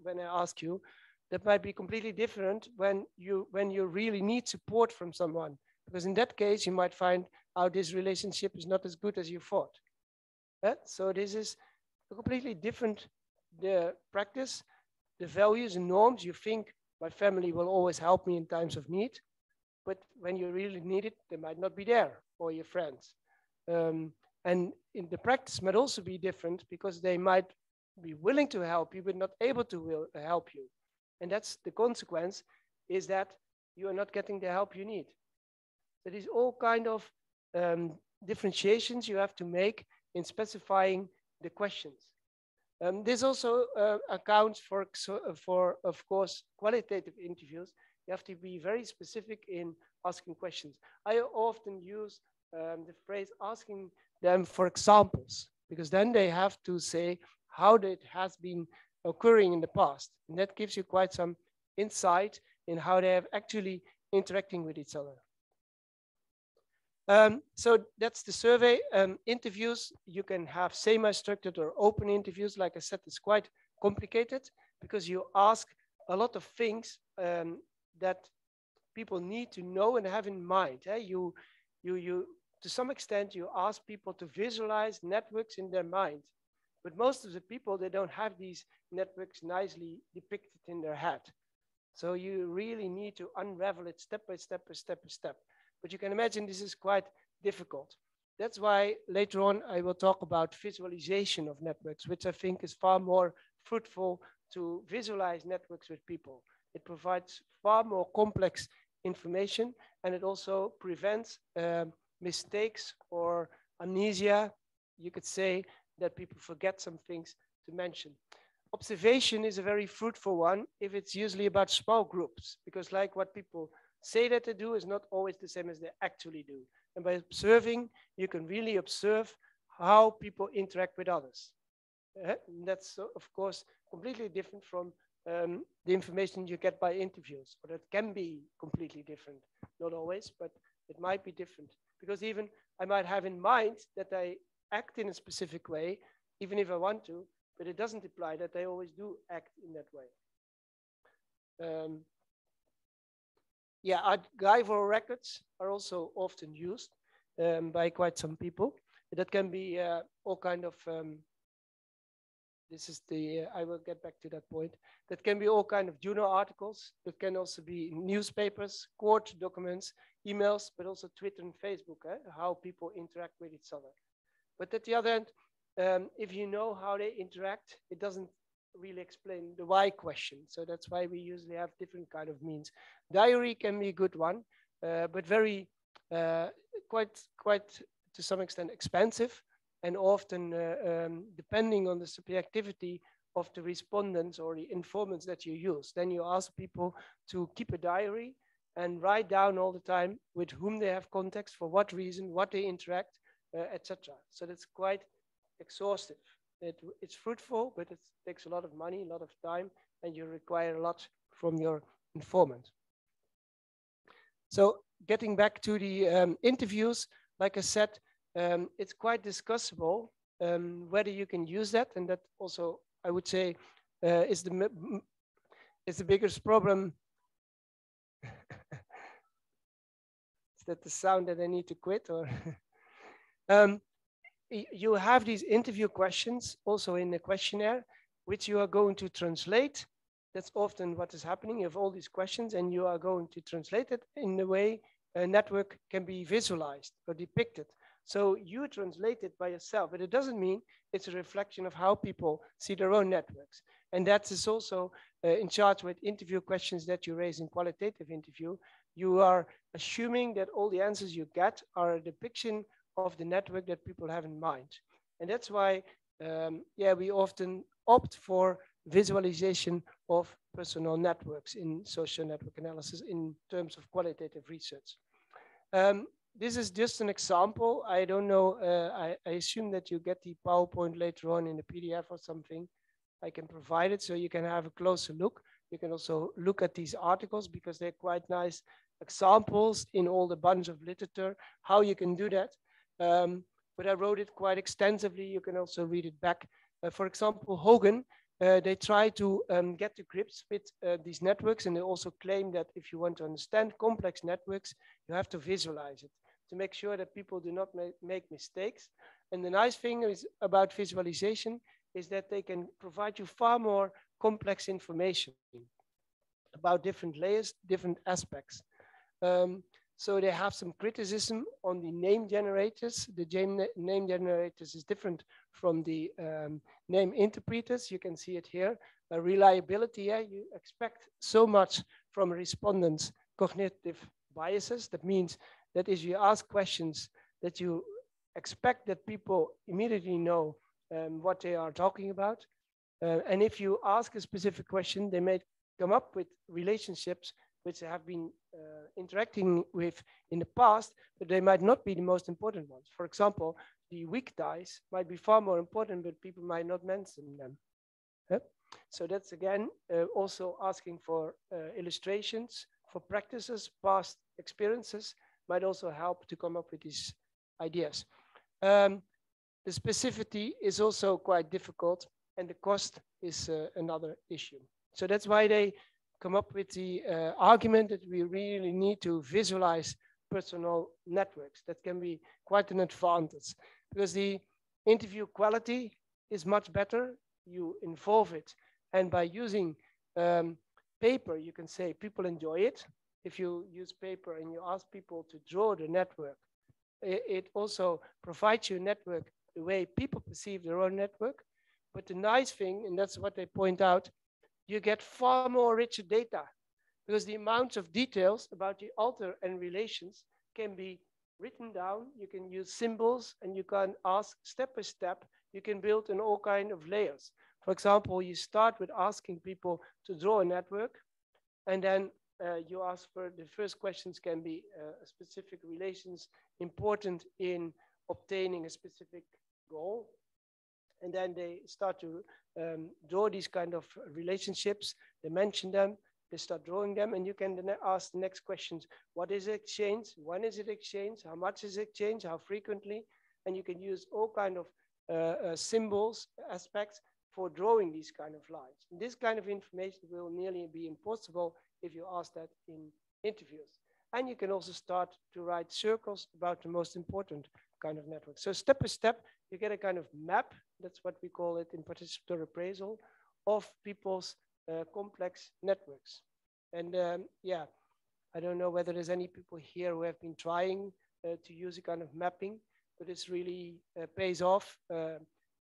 when I ask you, that might be completely different when you really need support from someone. Because in that case, you might find out this relationship is not as good as you thought. So this is a completely different practice. The values and norms, you think my family will always help me in times of need, but when you really need it, they might not be there, or your friends. And in the practice might also be different because they might be willing to help you, but not able to help you. And that's the consequence, is that you are not getting the help you need. So there's all kind of differentiations you have to make in specifying the questions. This also accounts for, of course, qualitative interviews. You have to be very specific in asking questions. I often use the phrase asking them for examples, because then they have to say how it has been occurring in the past. And that gives you quite some insight in how they have actually interacting with each other. So that's the survey. Interviews, you can have semi-structured or open interviews. Like I said, it's quite complicated because you ask a lot of things that people need to know and have in mind. You, to some extent, you ask people to visualize networks in their mind. But most of the people, they don't have these networks nicely depicted in their head. So you really need to unravel it step by step by step by step. But you can imagine this is quite difficult. That's why later on I will talk about visualization of networks, which I think is far more fruitful to visualize networks with people. It provides far more complex information, and it also prevents mistakes or amnesia. You could say that people forget some things to mention. Observation is a very fruitful one if it's usually about small groups, because like what people say that they do is not always the same as they actually do. And by observing, you can really observe how people interact with others. That's, of course, completely different from the information you get by interviews, or that can be completely different. Not always, but it might be different. Because even I might have in mind that I act in a specific way, even if I want to, but it doesn't imply that I always do act in that way. Yeah, archival records are also often used by quite some people. That can be all kind of, this is the, I will get back to that point. That can be all kind of journal articles. That can also be newspapers, court documents, emails, but also Twitter and Facebook, how people interact with each other. But at the other end, if you know how they interact, it doesn't really explain the why question. So that's why we usually have different kind of means. Diary can be a good one, but very quite to some extent expensive. and often depending on the subjectivity of the respondents or the informants that you use. Then you ask people to keep a diary and write down all the time with whom they have contacts, for what reason, what they interact, etc. So that's quite exhaustive. It's fruitful, but it takes a lot of money, a lot of time, and you require a lot from your informant. So getting back to the interviews, like I said, it's quite discussable whether you can use that, and that also, I would say, is the biggest problem. Is that the sound that I need to quit, or? You have these interview questions also in the questionnaire, which you are going to translate. That's often what is happening. You have all these questions and you are going to translate it in the way a network can be visualized or depicted. So you translate it by yourself, but it doesn't mean it's a reflection of how people see their own networks. And that is also in charge with interview questions that you raise in qualitative interview. You are assuming that all the answers you get are a depiction of the network that people have in mind. And that's why, we often opt for visualization of personal networks in social network analysis in terms of qualitative research. This is just an example. I don't know, I assume that you get the PowerPoint later on in the PDF or something. I can provide it so you can have a closer look. You can also look at these articles because they're quite nice examples in all the bunch of literature, how you can do that. But I wrote it quite extensively. You can also read it back. For example, Hogan, they try to get to grips with these networks, and they also claim that if you want to understand complex networks, you have to visualize it to make sure that people do not make mistakes. And the nice thing is about visualization is that they can provide you far more complex information about different layers, different aspects. So they have some criticism on the name generators. The name generators is different from the name interpreters. You can see it here. Reliability, you expect so much from respondents' cognitive biases. That means that if you ask questions that you expect that people immediately know what they are talking about. And if you ask a specific question, they may come up with relationships which they have been interacting with in the past, but they might not be the most important ones. For example, the weak ties might be far more important, but people might not mention them. So that's again also asking for illustrations, for practices, past experiences might also help to come up with these ideas. The specificity is also quite difficult, and the cost is another issue. So that's why they come up with the argument that we really need to visualize personal networks. That can be quite an advantage because the interview quality is much better. You involve it, and by using paper, you can say people enjoy it. If you use paper and you ask people to draw the network, it also provides you a network the way people perceive their own network. But the nice thing, and that's what they point out, you get far more richer data because the amounts of details about the alter and relations can be written down. You can use symbols and you can ask step by step. You can build in all kinds of layers. For example, you start with asking people to draw a network, and then you ask for the first questions can be specific relations important in obtaining a specific goal. And then they start to draw these kind of relationships. They mention them, they start drawing them, and you can then ask the next questions. What is exchange? When is it exchanged? How much is exchange? How frequently? And you can use all kind of symbols, aspects for drawing these kind of lines. And this kind of information will nearly be impossible if you ask that in interviews. And you can also start to write circles about the most important kind of network. So step by step, you get a kind of map, that's what we call it in participatory appraisal, of people's complex networks. And I don't know whether there's any people here who have been trying to use a kind of mapping, but it's really pays off.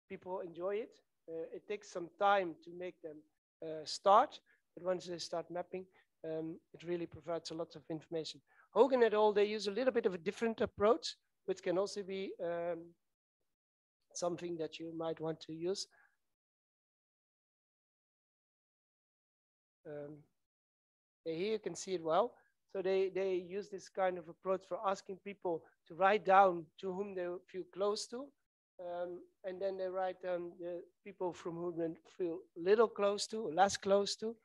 People enjoy it. It takes some time to make them start, but once they start mapping, it really provides a lot of information. Hogan et al., they use a little bit of a different approach, which can also be something that you might want to use. Here you can see it well. So they use this kind of approach for asking people to write down to whom they feel close to. And then they write down the people from whom they feel little close to, or less close to.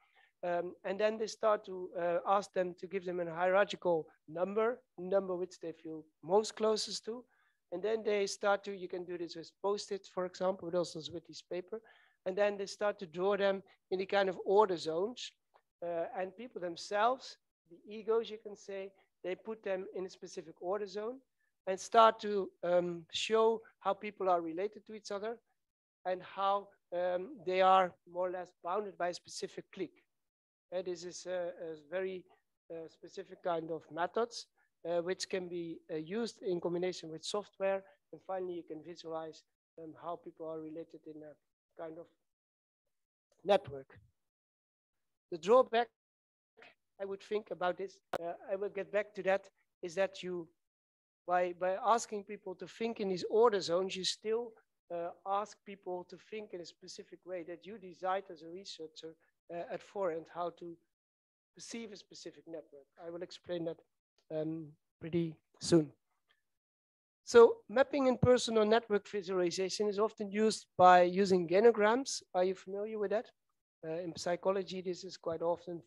And then they start to ask them to give them a hierarchical number which they feel most closest to. And then they start to, you can do this with Post-its, for example, but also with this paper. And then they start to draw them in the kind of order zones. And people themselves, the egos, you can say, they put them in a specific order zone and start to show how people are related to each other and how they are more or less bounded by a specific clique. This is a very specific kind of methods which can be used in combination with software. And finally, you can visualize how people are related in a kind of network. The drawback, I would think about this, I will get back to that, is that you, by asking people to think in these order zones, you still ask people to think in a specific way that you decide as a researcher at forehand how to perceive a specific network. I will explain that pretty soon. So mapping in personal network visualization is often used by using genograms. Are you familiar with that? In psychology, this is quite often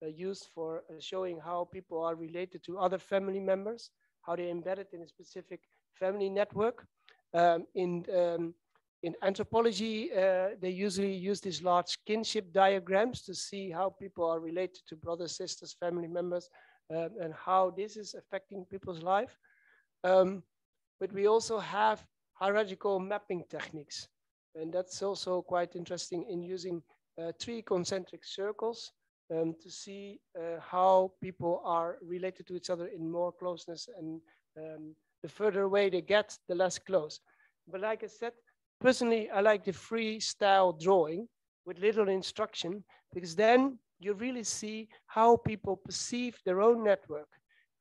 used for showing how people are related to other family members, how they're embedded in a specific family network. In anthropology, they usually use these large kinship diagrams to see how people are related to brothers, sisters, family members, and how this is affecting people's life. But we also have hierarchical mapping techniques. And that's also quite interesting in using 3 concentric circles to see how people are related to each other in more closeness, and the further away they get, the less close. But like I said, personally, I like the freestyle drawing with little instruction, because then you really see how people perceive their own network,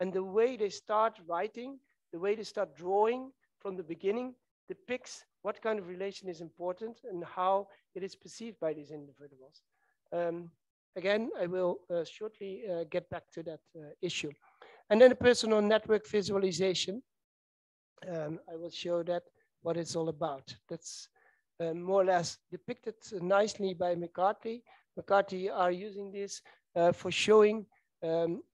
and the way they start writing, the way they start drawing from the beginning depicts what kind of relation is important and how it is perceived by these individuals. Again, I will shortly get back to that issue. And then a personal network visualization. I will show that what it's all about. That's more or less depicted nicely by McCarthy. McCarthy are using this for showing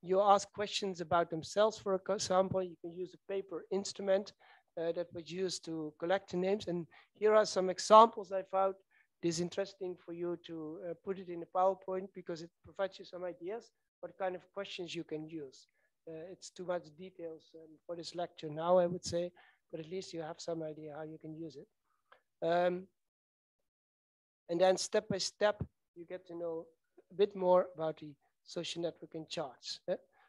you ask questions about themselves. For example, you can use a paper instrument that was used to collect the names. And here are some examples I found. It is interesting for you to put it in a PowerPoint, because it provides you some ideas what kind of questions you can use. It's too much details for this lecture now, I would say, but at least you have some idea how you can use it. And then step by step, you get to know a bit more about the social networking charts.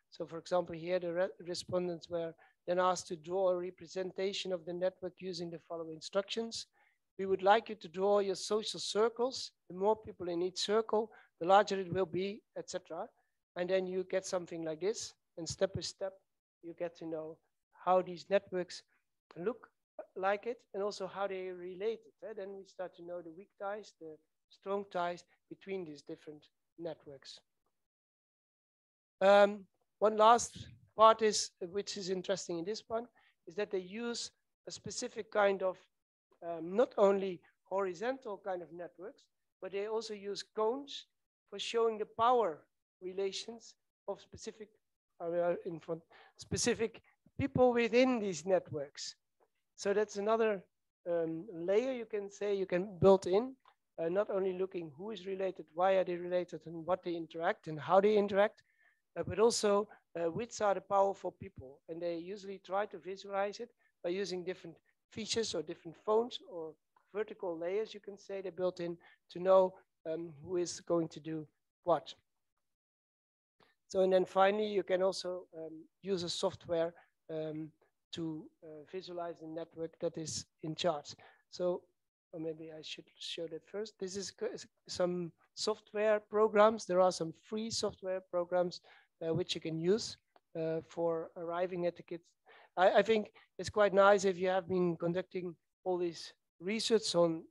So for example, here the respondents were then asked to draw a representation of the network using the following instructions. We would like you to draw your social circles. The more people in each circle, the larger it will be, etc. And then you get something like this. And step by step, you get to know how these networks look like it, and also how they relate it. Then we start to know the weak ties, the strong ties between these different networks. One last part is, which is interesting in this one, is that they use a specific kind of not only horizontal kind of networks, but they also use cones for showing the power relations of specific specific people within these networks. So that's another layer you can say you can build in, not only looking who is related, why are they related, and what they interact and how they interact, but also which are the powerful people. And they usually try to visualize it by using different features or different phones or vertical layers, you can say, they built in to know who is going to do what. So, and then finally, you can also use a software to visualize the network that is in charge. So, or maybe I should show that first. This is some software programs. There are some free software programs which you can use for arriving at the kids. I think it's quite nice if you have been conducting all these research on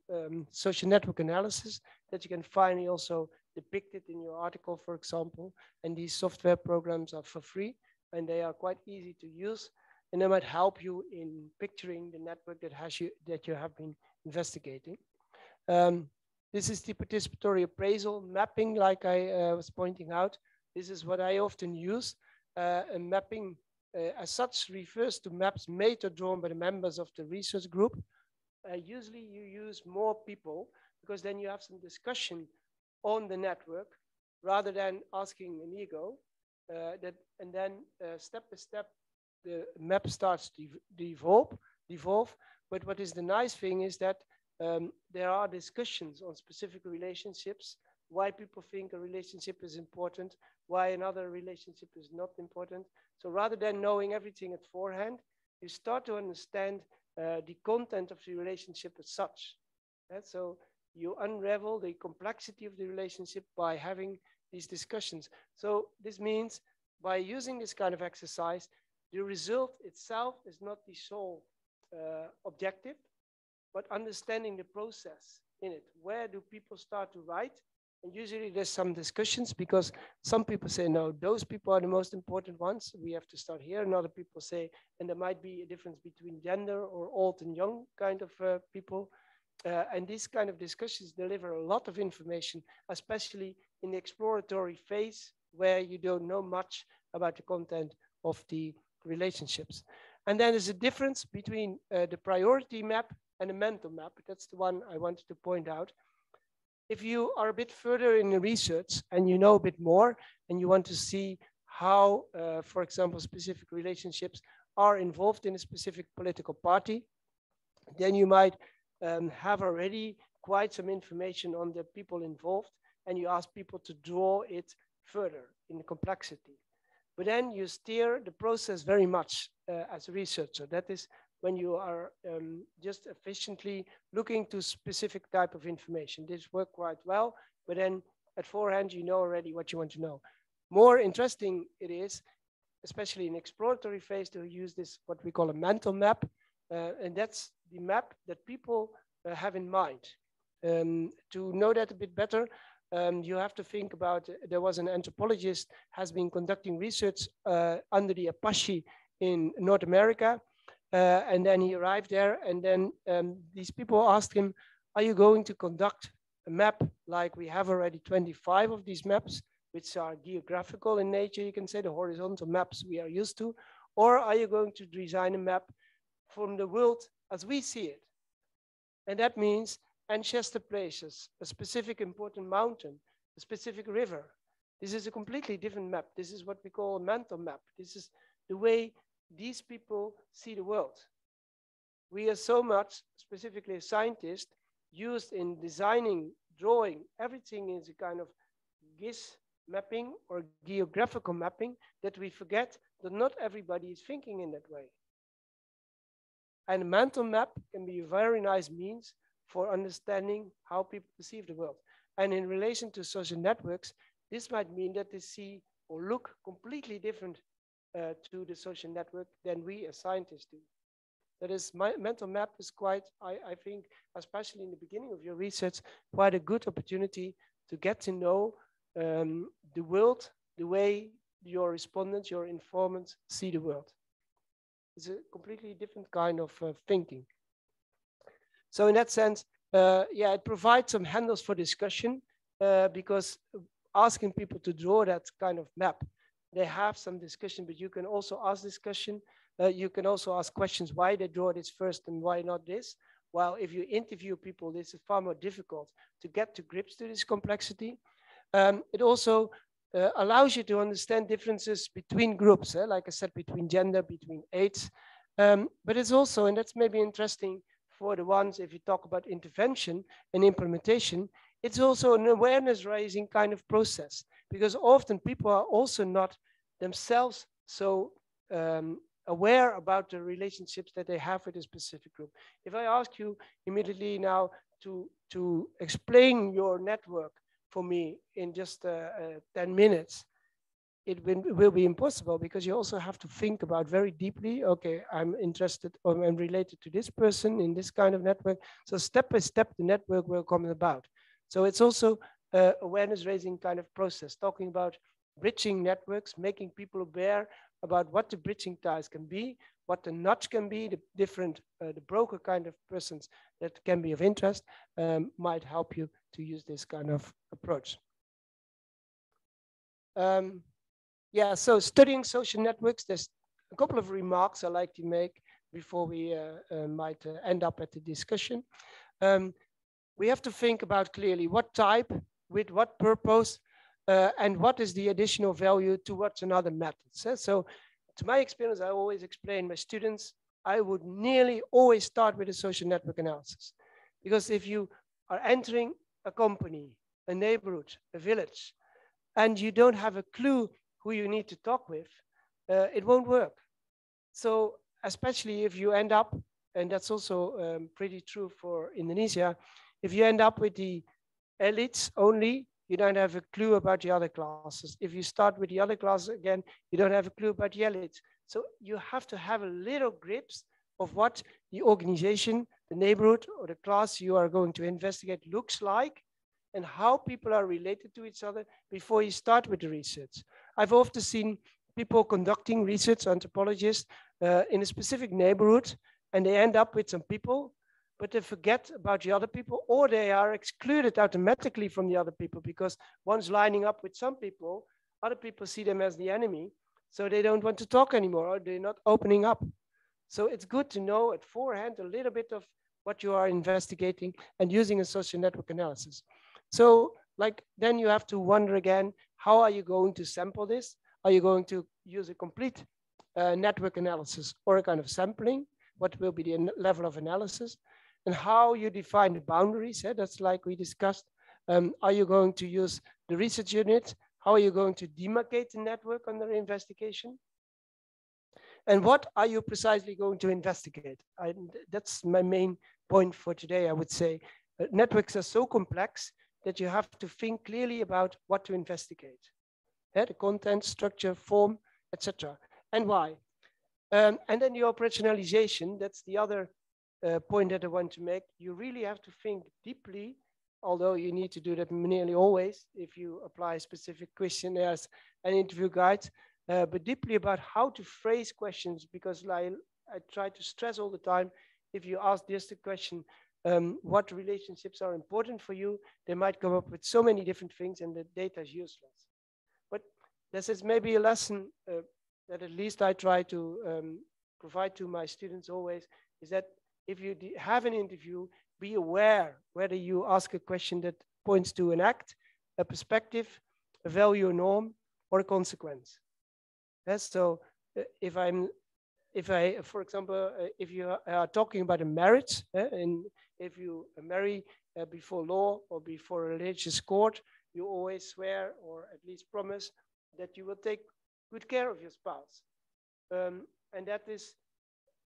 social network analysis that you can find also depicted in your article, for example. And these software programs are for free and they are quite easy to use. And they might help you in picturing the network that you have been investigating. This is the participatory appraisal mapping, like I was pointing out. This is what I often use. A mapping as such refers to maps made or drawn by the members of the research group. Usually you use more people because then you have some discussion on the network rather than asking an ego. And then step by step, the map starts to devolve. But what is the nice thing is that there are discussions on specific relationships, why people think a relationship is important, why another relationship is not important. So rather than knowing everything at forehand, you start to understand the content of the relationship as such. So you unravel the complexity of the relationship by having these discussions. So this means by using this kind of exercise, the result itself is not the sole objective, but understanding the process in it. Where do people start to write? And usually there's some discussions because some people say, no, those people are the most important ones. We have to start here. And other people say, and there might be a difference between gender or old and young kind of people. And these kind of discussions deliver a lot of information, especially in the exploratory phase where you don't know much about the content of the relationships. And then there's a difference between the priority map and a mental map. That's the one I wanted to point out. If you are a bit further in the research and you know a bit more and you want to see how, for example, specific relationships are involved in a specific political party, then you might have already quite some information on the people involved and you ask people to draw it further in the complexity. But then you steer the process very much as a researcher. That is when you are just efficiently looking to specific type of information. This worked quite well, but then at forehand, you know already what you want to know. More interesting it is, especially in exploratory phase, to use this, what we call a mental map. And that's the map that people have in mind. To know that a bit better, you have to think about, there was an anthropologist has been conducting research under the Apache in North America. And then he arrived there and then these people asked him, are you going to conduct a map like we have already 25 of these maps, which are geographical in nature, you can say the horizontal maps we are used to, or are you going to design a map from the world as we see it? And that means ancestor places, a specific important mountain, a specific river. This is a completely different map. This is what we call a mental map. This is the way these people see the world. We are so much, specifically a scientist, used in designing, drawing, everything is a kind of GIS mapping or geographical mapping that we forget that not everybody is thinking in that way. And a mental map can be a very nice means for understanding how people perceive the world. And in relation to social networks, this might mean that they see or look completely different to the social network than we as scientists do. That is, my mental map is quite, I think, especially in the beginning of your research, quite a good opportunity to get to know the world, the way your respondents, your informants see the world. It's a completely different kind of thinking. So in that sense, yeah, it provides some handles for discussion because asking people to draw that kind of map, they have some discussion, but you can also ask discussion. You can also ask questions why they draw this first and why not this. While if you interview people, this is far more difficult to get to grips to this complexity. It also allows you to understand differences between groups, like I said, between gender, between age. But it's also, and that's maybe interesting for the ones, if you talk about intervention and implementation, it's also an awareness raising kind of process because often people are also not themselves so aware about the relationships that they have with a specific group. If I ask you immediately now to explain your network for me in just 10 minutes, it will be impossible, because you also have to think about very deeply, okay, I'm interested or I'm related to this person in this kind of network. So step by step, the network will come about. So it's also awareness raising kind of process, talking about bridging networks, making people aware about what the bridging ties can be, what the nudge can be, the different, the broker kind of persons that can be of interest, might help you to use this kind of approach. Yeah, so studying social networks, there's a couple of remarks I like to make before we might end up at the discussion. We have to think about clearly what type, with what purpose, and what is the additional value towards another method. So to my experience, I always explain my students, I would nearly always start with a social network analysis. Because if you are entering a company, a neighborhood, a village, and you don't have a clue who you need to talk with, it won't work. So especially if you end up, and that's also pretty true for Indonesia, if you end up with the elites only, you don't have a clue about the other classes. If you start with the other classes again, you don't have a clue about the elites. So you have to have a little grips of what the organization, the neighborhood, or the class you are going to investigate looks like, and how people are related to each other before you start with the research. I've often seen people conducting research, anthropologists, in a specific neighborhood, and they end up with some people, but they forget about the other people, or they are excluded automatically from the other people, because one's lining up with some people, other people see them as the enemy, so they don't want to talk anymore, or they're not opening up. So it's good to know at forehand a little bit of what you are investigating and using a social network analysis. So like, then you have to wonder again, how are you going to sample this? Are you going to use a complete network analysis or a kind of sampling? What will be the level of analysis? And how you define the boundaries, that's like we discussed. Are you going to use the research unit? How are you going to demarcate the network under investigation? And what are you precisely going to investigate? That's my main point for today, I would say. Networks are so complex that you have to think clearly about what to investigate. The content, structure, form, etc. And why. And then the operationalization, that's the other point that I want to make. You really have to think deeply, although you need to do that nearly always if you apply specific questionnaires and interview guides, but deeply about how to phrase questions, because like I try to stress all the time, if you ask just a question, what relationships are important for you, they might come up with so many different things and the data is useless. But this is maybe a lesson that at least I try to provide to my students always, is that if you have an interview, be aware whether you ask a question that points to an act, a perspective, a value, a norm, or a consequence. Yes, so for example, if you are talking about a marriage, and if you marry before law or before a religious court, you always swear or at least promise that you will take good care of your spouse. And that is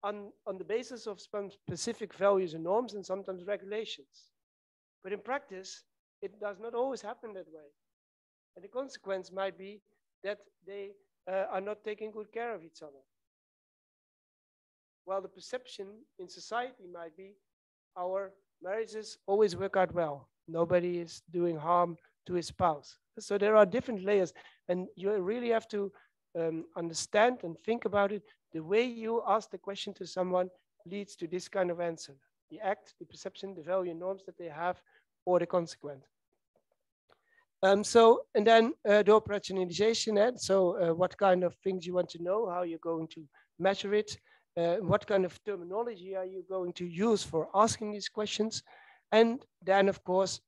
on the basis of some specific values and norms and sometimes regulations. But in practice, it does not always happen that way. And the consequence might be that they are not taking good care of each other. While the perception in society might be our marriages always work out well. Nobody is doing harm to his spouse. So there are different layers, and you really have to understand and think about it. The way you ask the question to someone leads to this kind of answer. The act, the perception, the value and norms that they have, or the consequence. And then the operationalization. So what kind of things you want to know, how you're going to measure it, what kind of terminology are you going to use for asking these questions? And then, of course,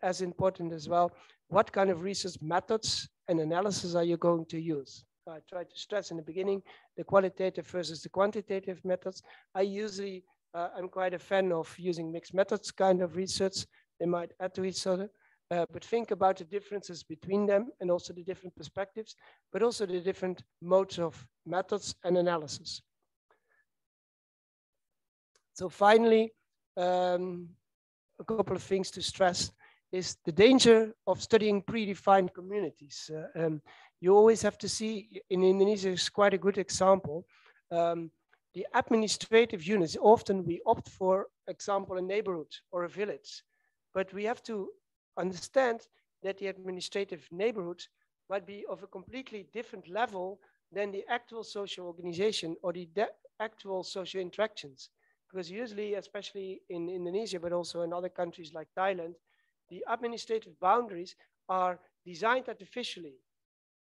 as important as well, what kind of research methods and analysis are you going to use? I tried to stress in the beginning, the qualitative versus the quantitative methods. I'm quite a fan of using mixed methods kind of research. They might add to each other, but think about the differences between them and also the different perspectives, but also the different modes of methods and analysis. So finally, a couple of things to stress. is the danger of studying predefined communities. You always have to see, in Indonesia is quite a good example. The administrative units, often we opt for example, a neighborhood or a village, but we have to understand that the administrative neighborhood might be of a completely different level than the actual social organization or the actual social interactions. Because usually, especially in Indonesia, but also in other countries like Thailand, the administrative boundaries are designed artificially.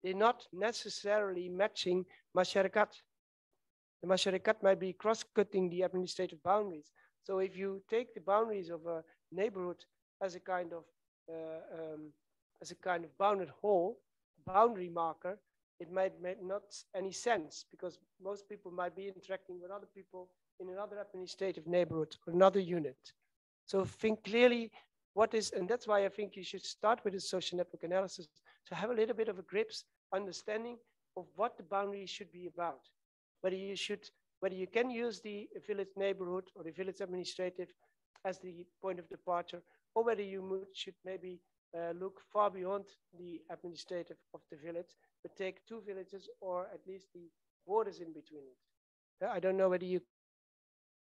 They're not necessarily matching masyarakat. The masyarakat might be cross-cutting the administrative boundaries. So if you take the boundaries of a neighborhood as a kind of bounded whole, boundary marker, it might make not any sense because most people might be interacting with other people in another administrative neighborhood or another unit. So think clearly what is, and that's why I think you should start with a social network analysis to have a little bit of a grips understanding of what the boundaries should be about. Whether you can use the village neighborhood or the village administrative as the point of departure, or whether you should maybe look far beyond the administrative of the village, but take two villages or at least the borders in between it. I don't know whether you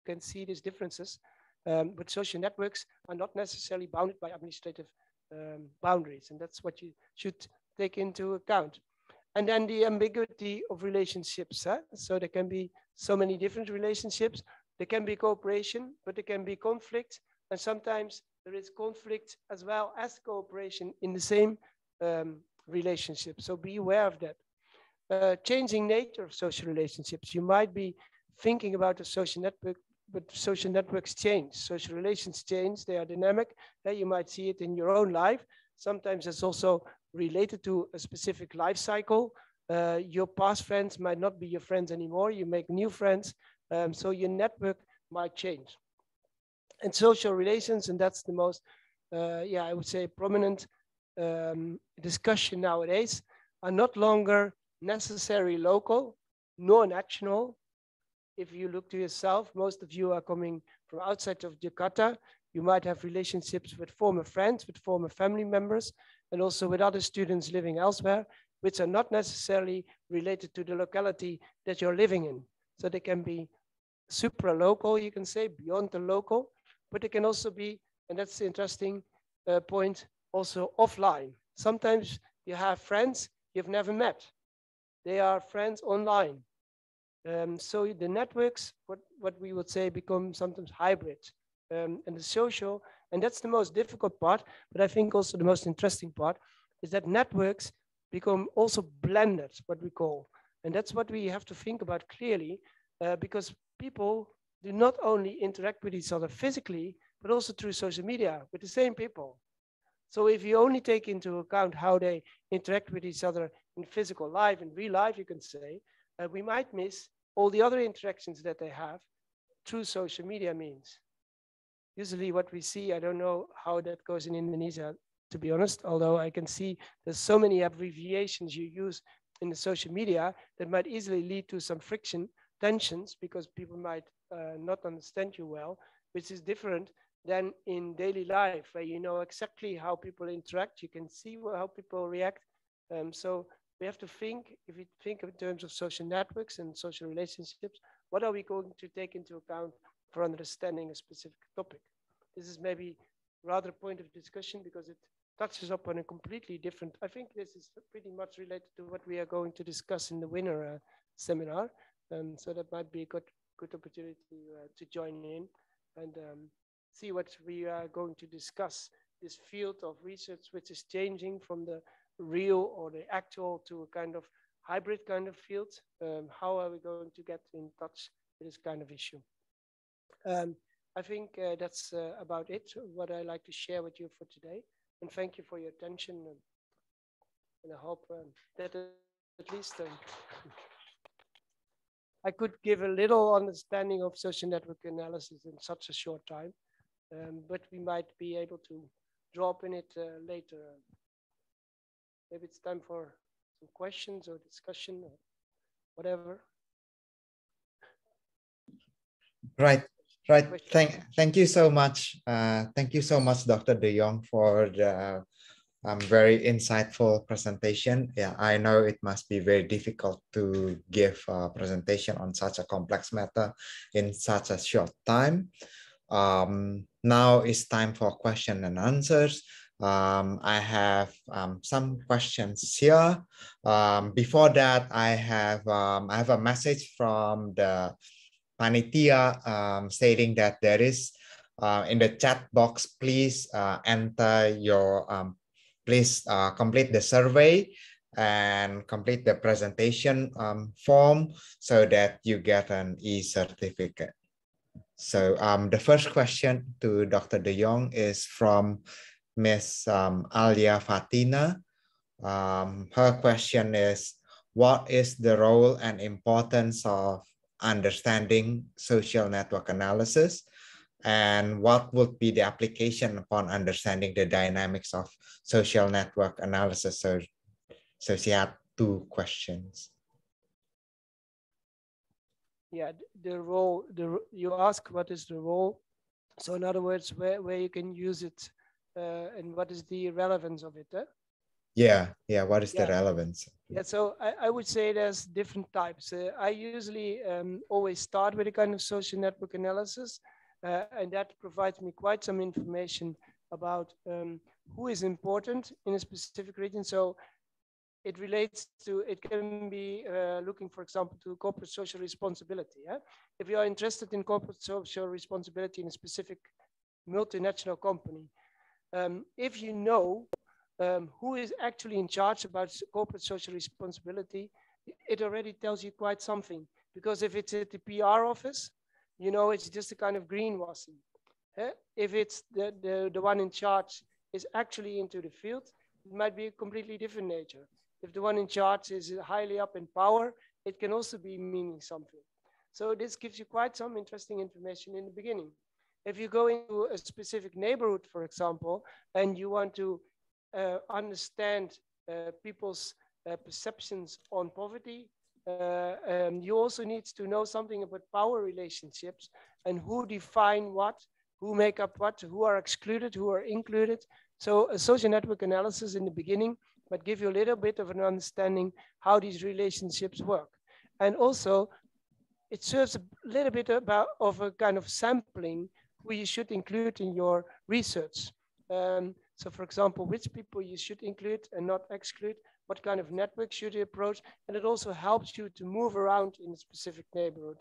can see these differences, but social networks are not necessarily bounded by administrative boundaries, and that's what you should take into account. And then the ambiguity of relationships. So there can be so many different relationships. There can be cooperation, but there can be conflict. And sometimes there is conflict as well as cooperation in the same relationship. So be aware of that. Changing nature of social relationships. You might be thinking about a social network, but social networks change. Social relations change. They are dynamic. You might see it in your own life. Sometimes it's also related to a specific life cycle. Your past friends might not be your friends anymore. You make new friends. So your network might change. And social relations, and that's the most, I would say, prominent discussion nowadays, are not longer necessarily local, nor national. If you look to yourself, most of you are coming from outside of Jakarta. You might have relationships with former friends, with former family members, and also with other students living elsewhere, which are not necessarily related to the locality that you're living in. So they can be supra-local, you can say, beyond the local, but they can also be, and that's the interesting point, also offline. Sometimes you have friends you've never met. They are friends online. So the networks, what we would say, become sometimes hybrid. And the social, and that's the most difficult part, but I think also the most interesting part, is that networks become also blended, what we call. And that's what we have to think about clearly, because people do not only interact with each other physically, but also through social media with the same people. So if you only take into account how they interact with each other in physical life, in real life, you can say, we might miss all the other interactions that they have through social media means. Usually what we see, I don't know how that goes in Indonesia, to be honest, although I can see there's so many abbreviations you use in the social media that might easily lead to some friction, tensions, because people might not understand you well, which is different than in daily life, where you know exactly how people interact, you can see how people react. So we have to think, if we think in terms of social networks and social relationships, what are we going to take into account for understanding a specific topic? This is maybe rather a point of discussion because it touches upon a completely different, I think this is pretty much related to what we are going to discuss in the winter seminar. So that might be a good opportunity to join in and see what we are going to discuss. This field of research, which is changing from the real or the actual to a kind of hybrid kind of field. How are we going to get in touch with this kind of issue? I think that's about it, what I like to share with you for today. And thank you for your attention. And I hope that at least I could give a little understanding of social network analysis in such a short time. But we might be able to drop in it later. Maybe it's time for some questions or discussion or whatever. Right. Right. question. Thank you so much. Thank you so much, Dr. De Jong, for the very insightful presentation. Yeah, I know it must be very difficult to give a presentation on such a complex matter in such a short time. Now it's time for question and answers. I have some questions here. Before that, I have a message from the panitia stating that there is in the chat box. Please enter your please complete the survey and complete the presentation form so that you get an e-certificate. So the first question to Dr. De Jong is from Ms. Alia Fatina. Her question is, what is the role and importance of understanding social network analysis? And what would be the application upon understanding the dynamics of social network analysis? So she had two questions. Yeah, the role, you ask what is the role. So in other words, where you can use it and what is the relevance of it? Yeah, what is the relevance? Yeah, so I would say there's different types. I usually always start with a kind of social network analysis, and that provides me quite some information about who is important in a specific region. So it relates to, it can be looking, for example, to corporate social responsibility. Yeah? If you are interested in corporate social responsibility in a specific multinational company, if you know who is actually in charge about corporate social responsibility, it already tells you quite something. Because if it's at the PR office, you know it's just a kind of greenwashing. If it's the one in charge is actually into the field, it might be a completely different nature. If the one in charge is highly up in power, it can also be meaning something. So this gives you quite some interesting information in the beginning. If you go into a specific neighborhood, for example, and you want to understand people's perceptions on poverty, you also need to know something about power relationships and who define what, who make up what, who are excluded, who are included. So a social network analysis in the beginning might give you a little bit of an understanding how these relationships work. And also, it serves a little bit of a kind of sampling who you should include in your research. So for example, which people you should include and not exclude, what kind of network should you approach, and it also helps you to move around in a specific neighborhood.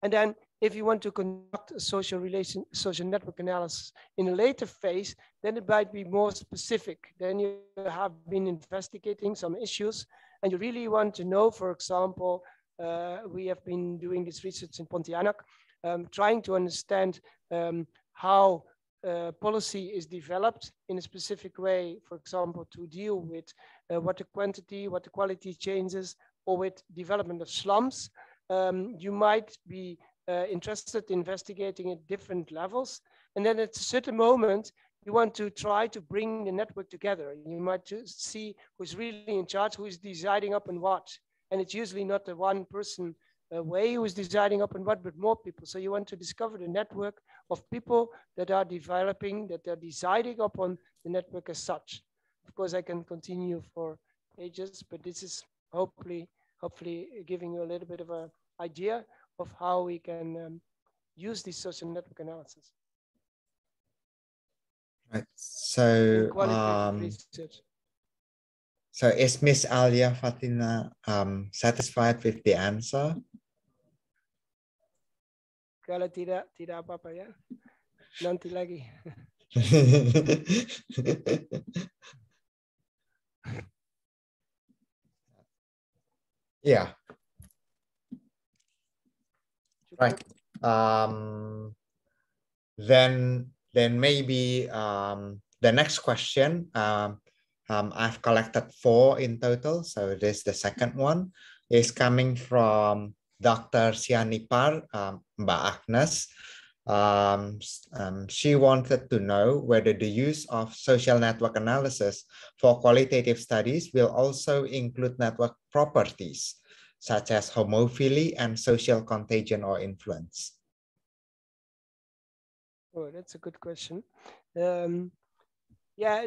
And then if you want to conduct a social network analysis in a later phase, then it might be more specific. Then you have been investigating some issues and you really want to know, for example, we have been doing this research in Pontianak, trying to understand how policy is developed in a specific way, for example, to deal with what the quantity, what the quality changes, or with development of slums. You might be interested in investigating at different levels. And then at a certain moment, you want to try to bring the network together. You might see who's really in charge, who is deciding up on what. And it's usually not the one person way who is deciding up on what, but more people. So you want to discover the network of people that are developing, that are deciding upon the network as such. Of course, I can continue for ages, but this is hopefully giving you a little bit of an idea of how we can use this social network analysis. Right. So, so is Miss Alia Fatina satisfied with the answer? Kalau tidak apa-apa ya. Nanti lagi. Yeah. Right. Then maybe the next question. I've collected 4 in total. So this the second one is coming from Dr. Sianipar, Mbak Agnes. She wanted to know whether the use of social network analysis for qualitative studies will also include network properties, such as homophily and social contagion or influence. Oh, that's a good question. Yeah,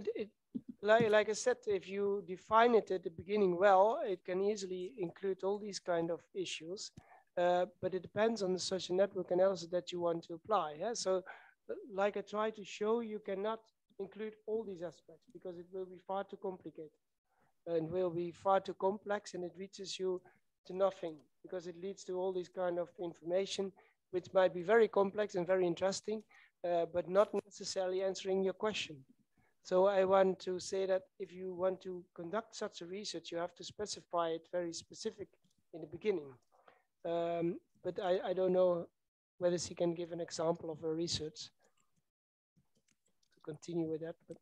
like I said, if you define it at the beginning well, it can easily include all these kind of issues. But it depends on the social network analysis that you want to apply. Yeah? So, like I try to show, you cannot include all these aspects because it will be far too complicated and will be far too complex, and it reaches you to nothing because it leads to all these kind of information which might be very complex and very interesting, but not necessarily answering your question. So I want to say that if you want to conduct such a research, you have to specify it very specific in the beginning. But I don't know whether she can give an example of a research to continue with that. But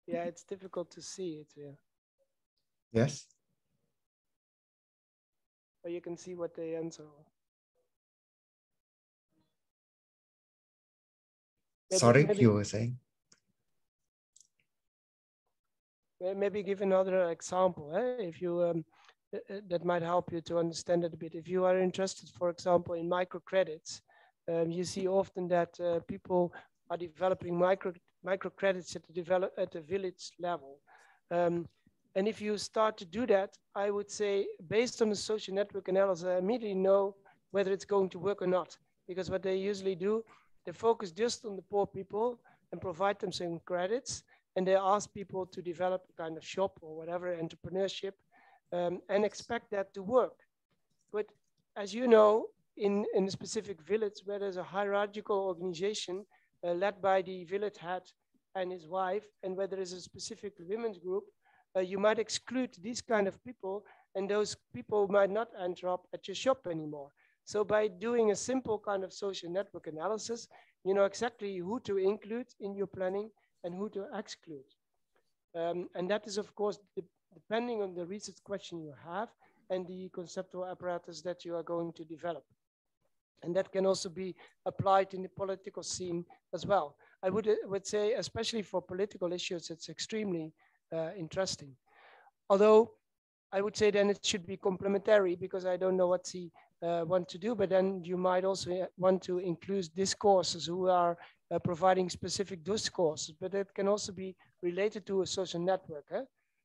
yeah, it's difficult to see it. Yeah. Yes. But you can see what they answer. Sorry, you were saying? Maybe give another example. If you that might help you to understand it a bit. If you are interested, for example, in microcredits, you see often that people are developing microcredits at the village level. And if you start to do that, I would say, based on the social network analysis, I immediately know whether it's going to work or not. Because what they usually do, they focus just on the poor people and provide them some credits. And they ask people to develop a kind of shop or whatever, entrepreneurship, and expect that to work. But as you know, in a specific village where there's a hierarchical organization led by the village head and his wife, and where there is a specific women's group, you might exclude these kind of people, and those people might not enter up at your shop anymore. So by doing a simple kind of social network analysis, you know exactly who to include in your planning and who to exclude. And that is, of course, depending on the research question you have and the conceptual apparatus that you are going to develop. And that can also be applied in the political scene as well. I would say, especially for political issues, it's extremely interesting. Although I would say then it should be complementary, because I don't know what he want to do, but then you might also want to include discourses who are providing specific discourses, but it can also be related to a social network.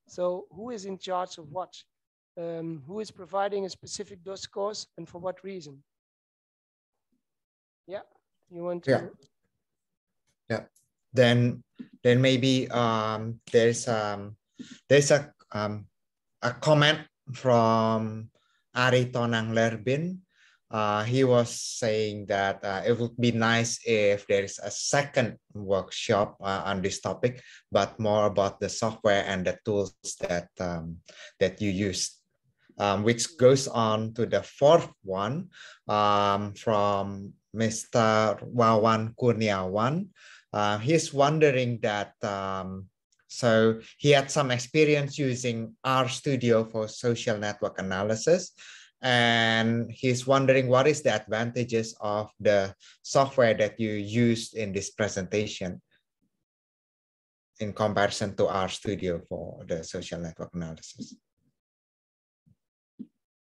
So who is in charge of what? Who is providing a specific discourse and for what reason? Yeah, you want to? Yeah. Then maybe there's a comment from Ari Tonang Lerbin. He was saying that it would be nice if there is a second workshop on this topic, but more about the software and the tools that that you use. Which goes on to the fourth one from Mr. Wawan Kurniawan. He's wondering that, so he had some experience using RStudio for social network analysis. And he's wondering what is the advantages of the software that you used in this presentation in comparison to RStudio for the social network analysis.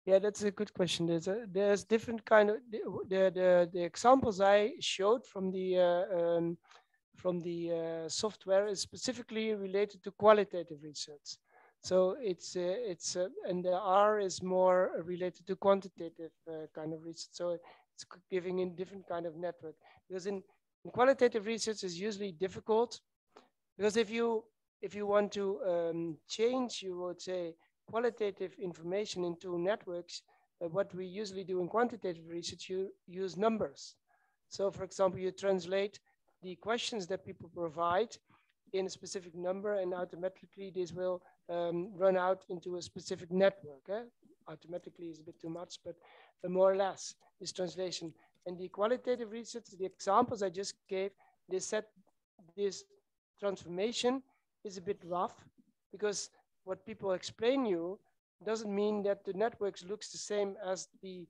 Yeah, that's a good question. There's different kind of the examples I showed from the software is specifically related to qualitative research. So it's and the R is more related to quantitative kind of research. So it's giving in different kind of network, because in qualitative research is usually difficult, because if you want to change, you would say, qualitative information into networks, what we usually do in quantitative research, you use numbers. So for example, you translate the questions that people provide in a specific number, and automatically this will run out into a specific network. Automatically is a bit too much, but more or less this translation. And the qualitative research, the examples I just gave, they said this transformation is a bit rough, because what people explain you doesn't mean that the networks looks the same as the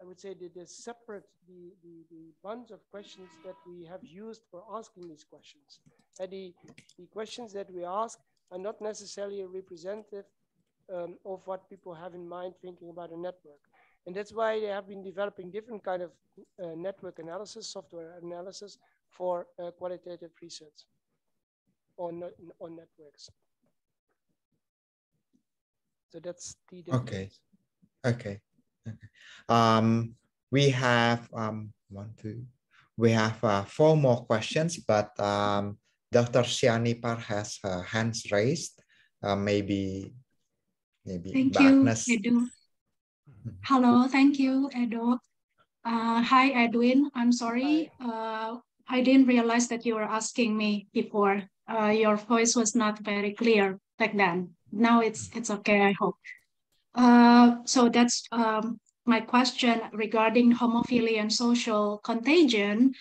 I would say the separate, the bunch of questions that we have used for asking these questions. And the questions that we ask are not necessarily representative of what people have in mind thinking about a network. And that's why they have been developing different kind of network analysis, software analysis for qualitative research on networks. So that's the difference. Okay. We have we have 4 more questions, but Dr. Shanipar has her hands raised. Maybe Thank Agnes. you, Edu. Hello, thank you, Edu. Hi, Edwin. I'm sorry. I didn't realize that you were asking me before. Your voice was not very clear back then. Now it's okay, I hope. So that's my question regarding homophily and social contagion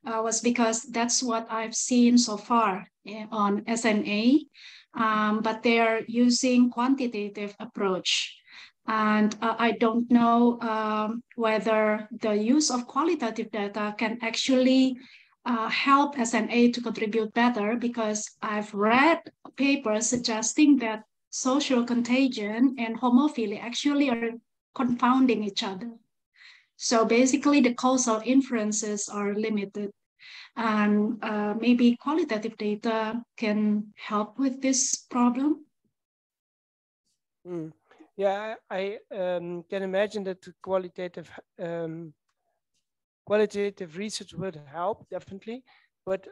was because that's what I've seen so far on SNA, but they're using quantitative approach. And I don't know whether the use of qualitative data can actually help SNA to contribute better, because I've read papers suggesting that social contagion and homophily actually are confounding each other. So basically the causal inferences are limited, and maybe qualitative data can help with this problem. Yeah, I can imagine that qualitative research would help, definitely. But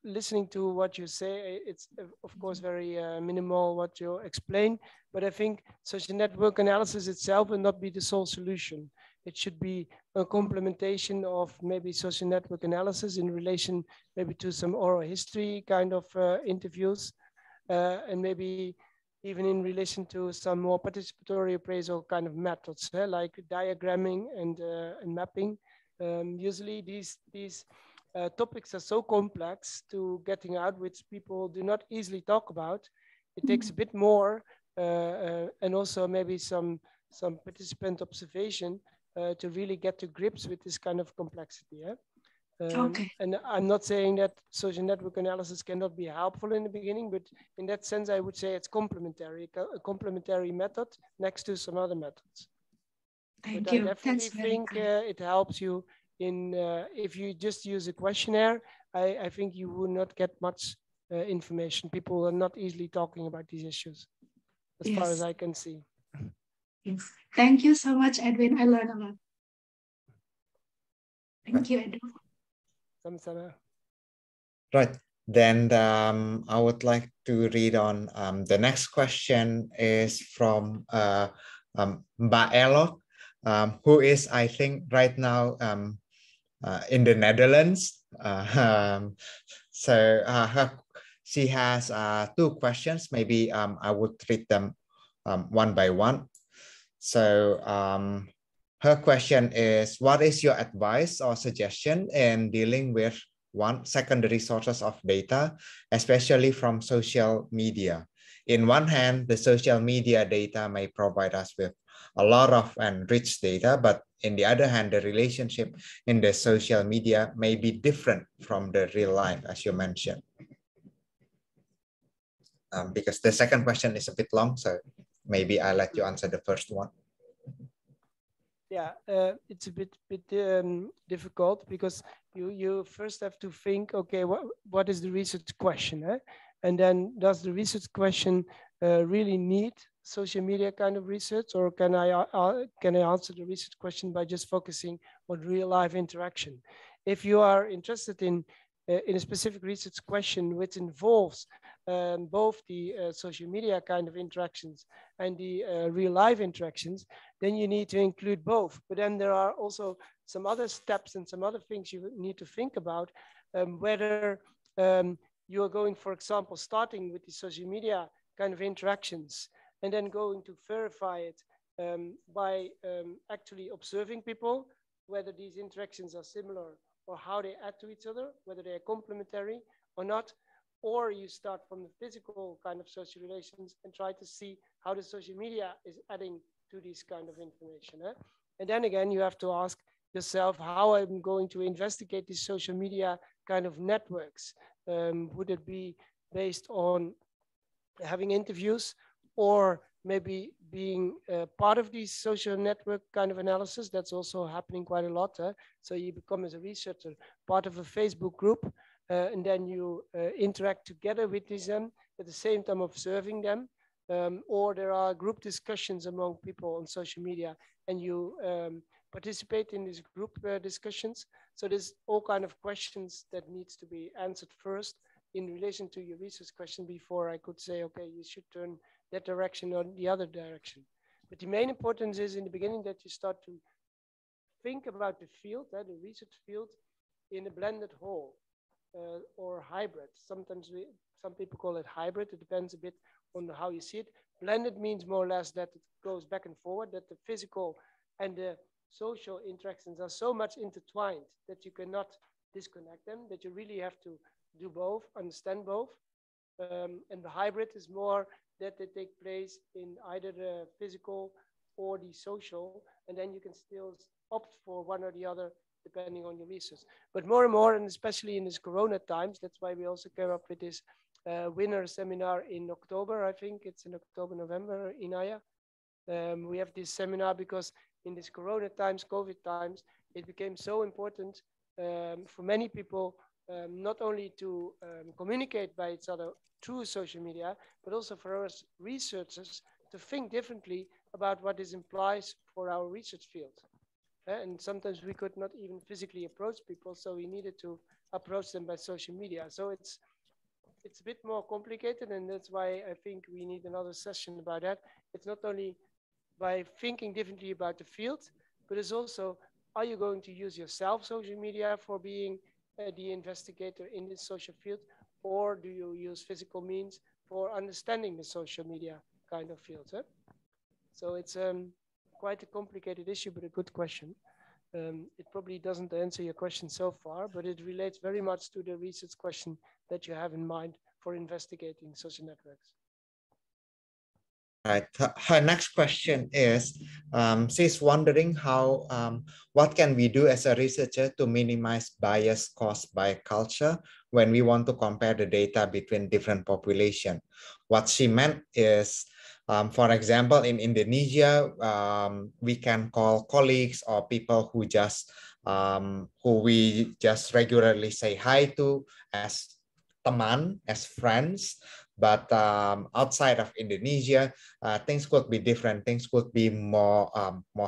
listening to what you say, it's of course very minimal what you explain. But I think social network analysis itself will not be the sole solution. It should be a complementation of maybe social network analysis in relation maybe to some oral history kind of interviews, and maybe even in relation to some more participatory appraisal kind of methods, like diagramming and mapping. Usually these topics are so complex to getting out, which people do not easily talk about. It takes a bit more and also maybe some participant observation to really get to grips with this kind of complexity. Okay. And I'm not saying that social network analysis cannot be helpful in the beginning, but in that sense, I would say it's complementary, a complementary method next to some other methods. Thank but you. I definitely That's very think it helps you in, if you just use a questionnaire, I think you will not get much information. People are not easily talking about these issues, as far as I can see. Yes. Thank you so much, Edwin. I learned a lot. Thank you, Edwin. Sama-sama. Right. Then I would like to read on the next question is from Mbak Elok, who is, I think, right now in the Netherlands. She has 2 questions. Maybe I would treat them one by one. So her question is, what is your advice or suggestion in dealing with secondary sources of data, especially from social media? In one hand, the social media data may provide us with a lot of and rich data, but in the other hand, the relationship in the social media may be different from the real life, as you mentioned. Because the second question is a bit long, so maybe I'll let you answer the first one. Yeah, it's a bit difficult, because you first have to think, okay, what is the research question? And then does the research question really need social media kind of research, or can I answer the research question by just focusing on real life interaction? If you are interested in a specific research question which involves both the social media kind of interactions and the real life interactions, then you need to include both. But then there are also some other steps and some other things you need to think about, whether you are going, for example, starting with the social media kind of interactions and then going to verify it by actually observing people, whether these interactions are similar or how they add to each other, whether they are complementary or not. Or you start from the physical kind of social relations and try to see how the social media is adding to this kind of information. And then again, you have to ask yourself how I'm going to investigate these social media kind of networks. Would it be based on having interviews, or maybe being part of these social network kind of analysis? That's also happening quite a lot. So you become, as a researcher, part of a Facebook group, and then you interact together with these at the same time observing them. Or there are group discussions among people on social media, and you participate in these group discussions. So there's all kind of questions that needs to be answered first in relation to your research question before I could say, okay, you should turn that direction or the other direction. But the main importance is in the beginning that you start to think about the field, the research field, in a blended whole or hybrid. Sometimes some people call it hybrid. It depends a bit on how you see it. Blended means more or less that it goes back and forward, that the physical and the social interactions are so much intertwined that you cannot disconnect them, that you really have to do both, understand both. And the hybrid is more that they take place in either the physical or the social, and then you can still opt for one or the other depending on your research. But more and more, and especially in this Corona times, that's why we also came up with this winner seminar in October. I think it's in October, November in Jaya. We have this seminar because in this Corona times, COVID times, it became so important for many people not only to communicate by each other through social media, but also for us researchers to think differently about what this implies for our research field. And sometimes we could not even physically approach people, so we needed to approach them by social media. So it's a bit more complicated, and that's why I think we need another session about that. It's not only by thinking differently about the field, but it's also, are you going to use yourself social media for being the investigator in this social field, or do you use physical means for understanding the social media kind of field? So it's quite a complicated issue, but a good question. It probably doesn't answer your question so far, but it relates very much to the research question that you have in mind for investigating social networks. Right. Her next question is, she's wondering how, what can we do as a researcher to minimize bias caused by culture when we want to compare the data between different populations? What she meant is, for example, in Indonesia, we can call colleagues or people who we just regularly say hi to as teman, as friends. But outside of Indonesia, things could be different. Things could be more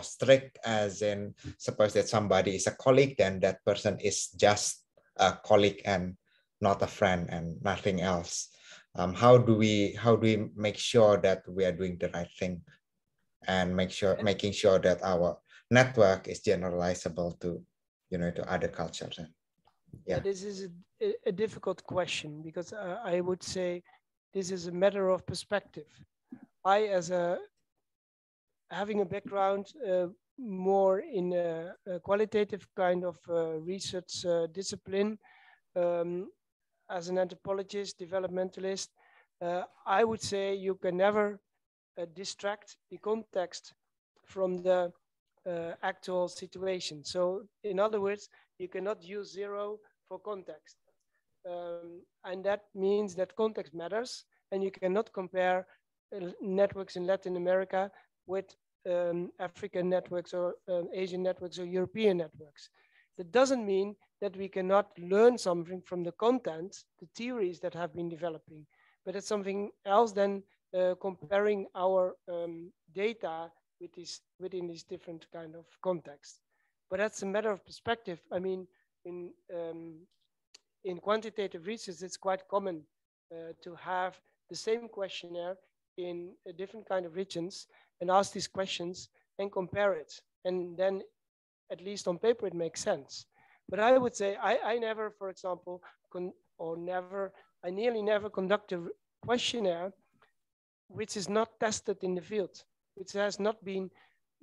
strict, as in, suppose that somebody is a colleague, then that person is just a colleague and not a friend and nothing else. How do we make sure that we are doing the right thing and making sure that our network is generalizable to, to other cultures? Yeah, this is a difficult question, because I would say this is a matter of perspective. I, having a background more in a qualitative kind of research discipline, as an anthropologist, developmentalist, I would say you can never distract the context from the actual situation. So in other words, you cannot use zero for context. And that means that context matters, and you cannot compare networks in Latin America with African networks or Asian networks or European networks. That doesn't mean that we cannot learn something from the content, the theories that have been developing, but it's something else than comparing our data within these different kind of contexts. But that's a matter of perspective. I mean, in quantitative research, it's quite common to have the same questionnaire in different kind of regions and ask these questions and compare it. And then, at least on paper, it makes sense. But I would say I never, for example, I nearly never conduct a questionnaire which is not tested in the field, which has not been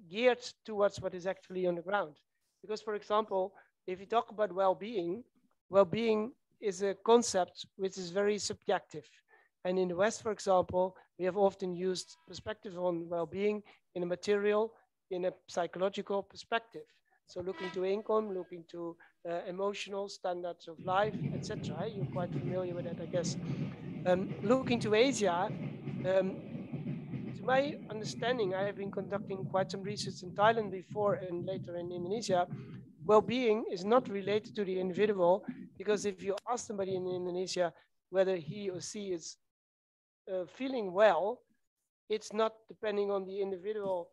geared towards what is actually on the ground. Because, for example, if you talk about well-being, well-being is a concept which is very subjective. And in the West, for example, we have often used perspective on well-being in a material in a psychological perspective. So looking to income, looking to emotional standards of life, etc. You're quite familiar with that, I guess. Looking to Asia, to my understanding, I have been conducting quite some research in Thailand before and later in Indonesia. Well-being is not related to the individual, because if you ask somebody in Indonesia whether he or she is feeling well, it's not depending on the individual,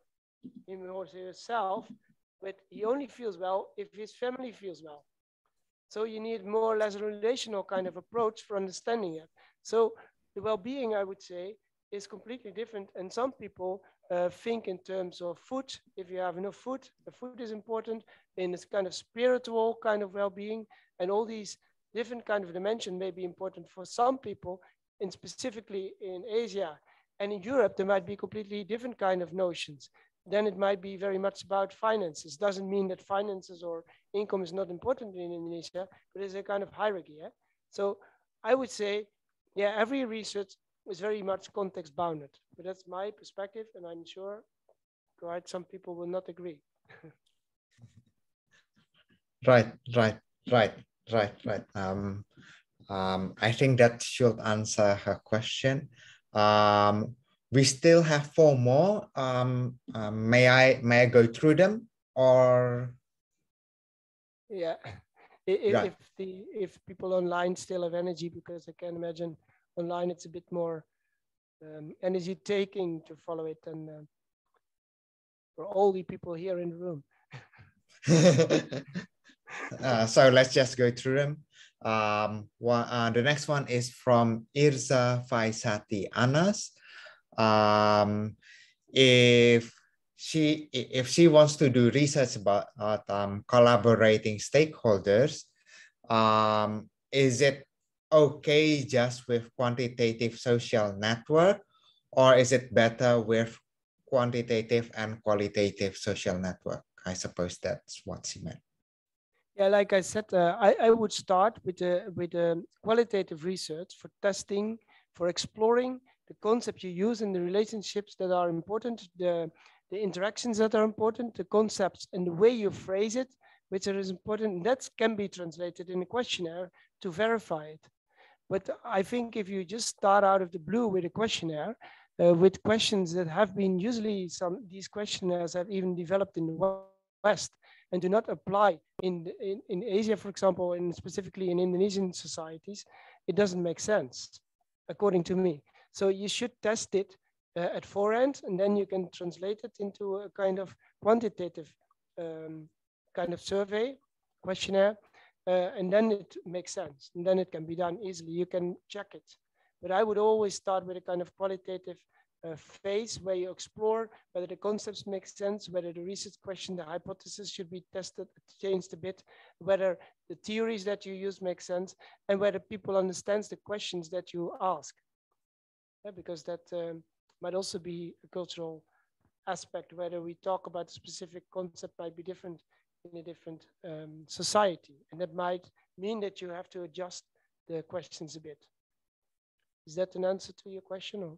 him or herself, but he only feels well if his family feels well. So you need more or less a relational kind of approach for understanding it. So the well-being, I would say, is completely different. And some people think in terms of food. If you have enough food, the food is important. In this kind of spiritual kind of well-being, and all these different kind of dimension may be important for some people, and specifically in Asia. And in Europe, there might be completely different kind of notions. Then it might be very much about finances. Doesn't mean that finances or income is not important in Indonesia, but there's a kind of hierarchy. Yeah? So I would say, yeah, every research is very much context bounded, but that's my perspective, and I'm sure quite some people will not agree. Right. I think that should answer her question. We still have 4 more. May I go through them, or? Yeah, if people online still have energy, because I can imagine online it's a bit more energy taking to follow it than for all the people here in the room. So let's just go through them. The next one is from Irza Faisati Anas. If she wants to do research about collaborating stakeholders, is it okay just with quantitative social network, or is it better with quantitative and qualitative social network? I suppose that's what she meant. Yeah, like I said, I would start with the qualitative research for testing, for exploring the concepts you use in the relationships that are important, the interactions that are important, the concepts and the way you phrase it, which is important. That can be translated in a questionnaire to verify it. But I think if you just start out of the blue with a questionnaire, with questions that have been usually these questionnaires have even developed in the West and do not apply in Asia, for example, and specifically in Indonesian societies, it doesn't make sense, according to me. So you should test it at forehand, and then you can translate it into a kind of quantitative kind of survey, questionnaire, and then it makes sense, and then it can be done easily. You can check it. But I would always start with a kind of qualitative phase where you explore whether the concepts make sense, whether the research question, the hypothesis should be tested, changed a bit, whether the theories that you use make sense, and whether people understand the questions that you ask. Yeah, because that might also be a cultural aspect, whether we talk about a specific concept might be different in a different society. And that might mean that you have to adjust the questions a bit. Is that an answer to your question? Or?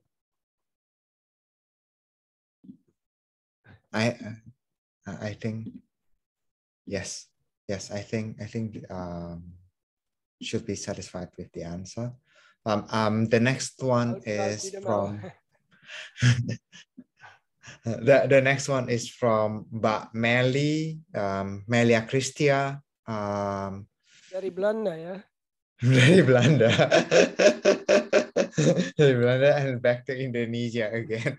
I think yes. I think should be satisfied with the answer. The next one is from the next one is from Mbak Meli, Melia Christia. Dari Belanda, yeah. Dari Belanda. Dari Belanda and back to Indonesia again.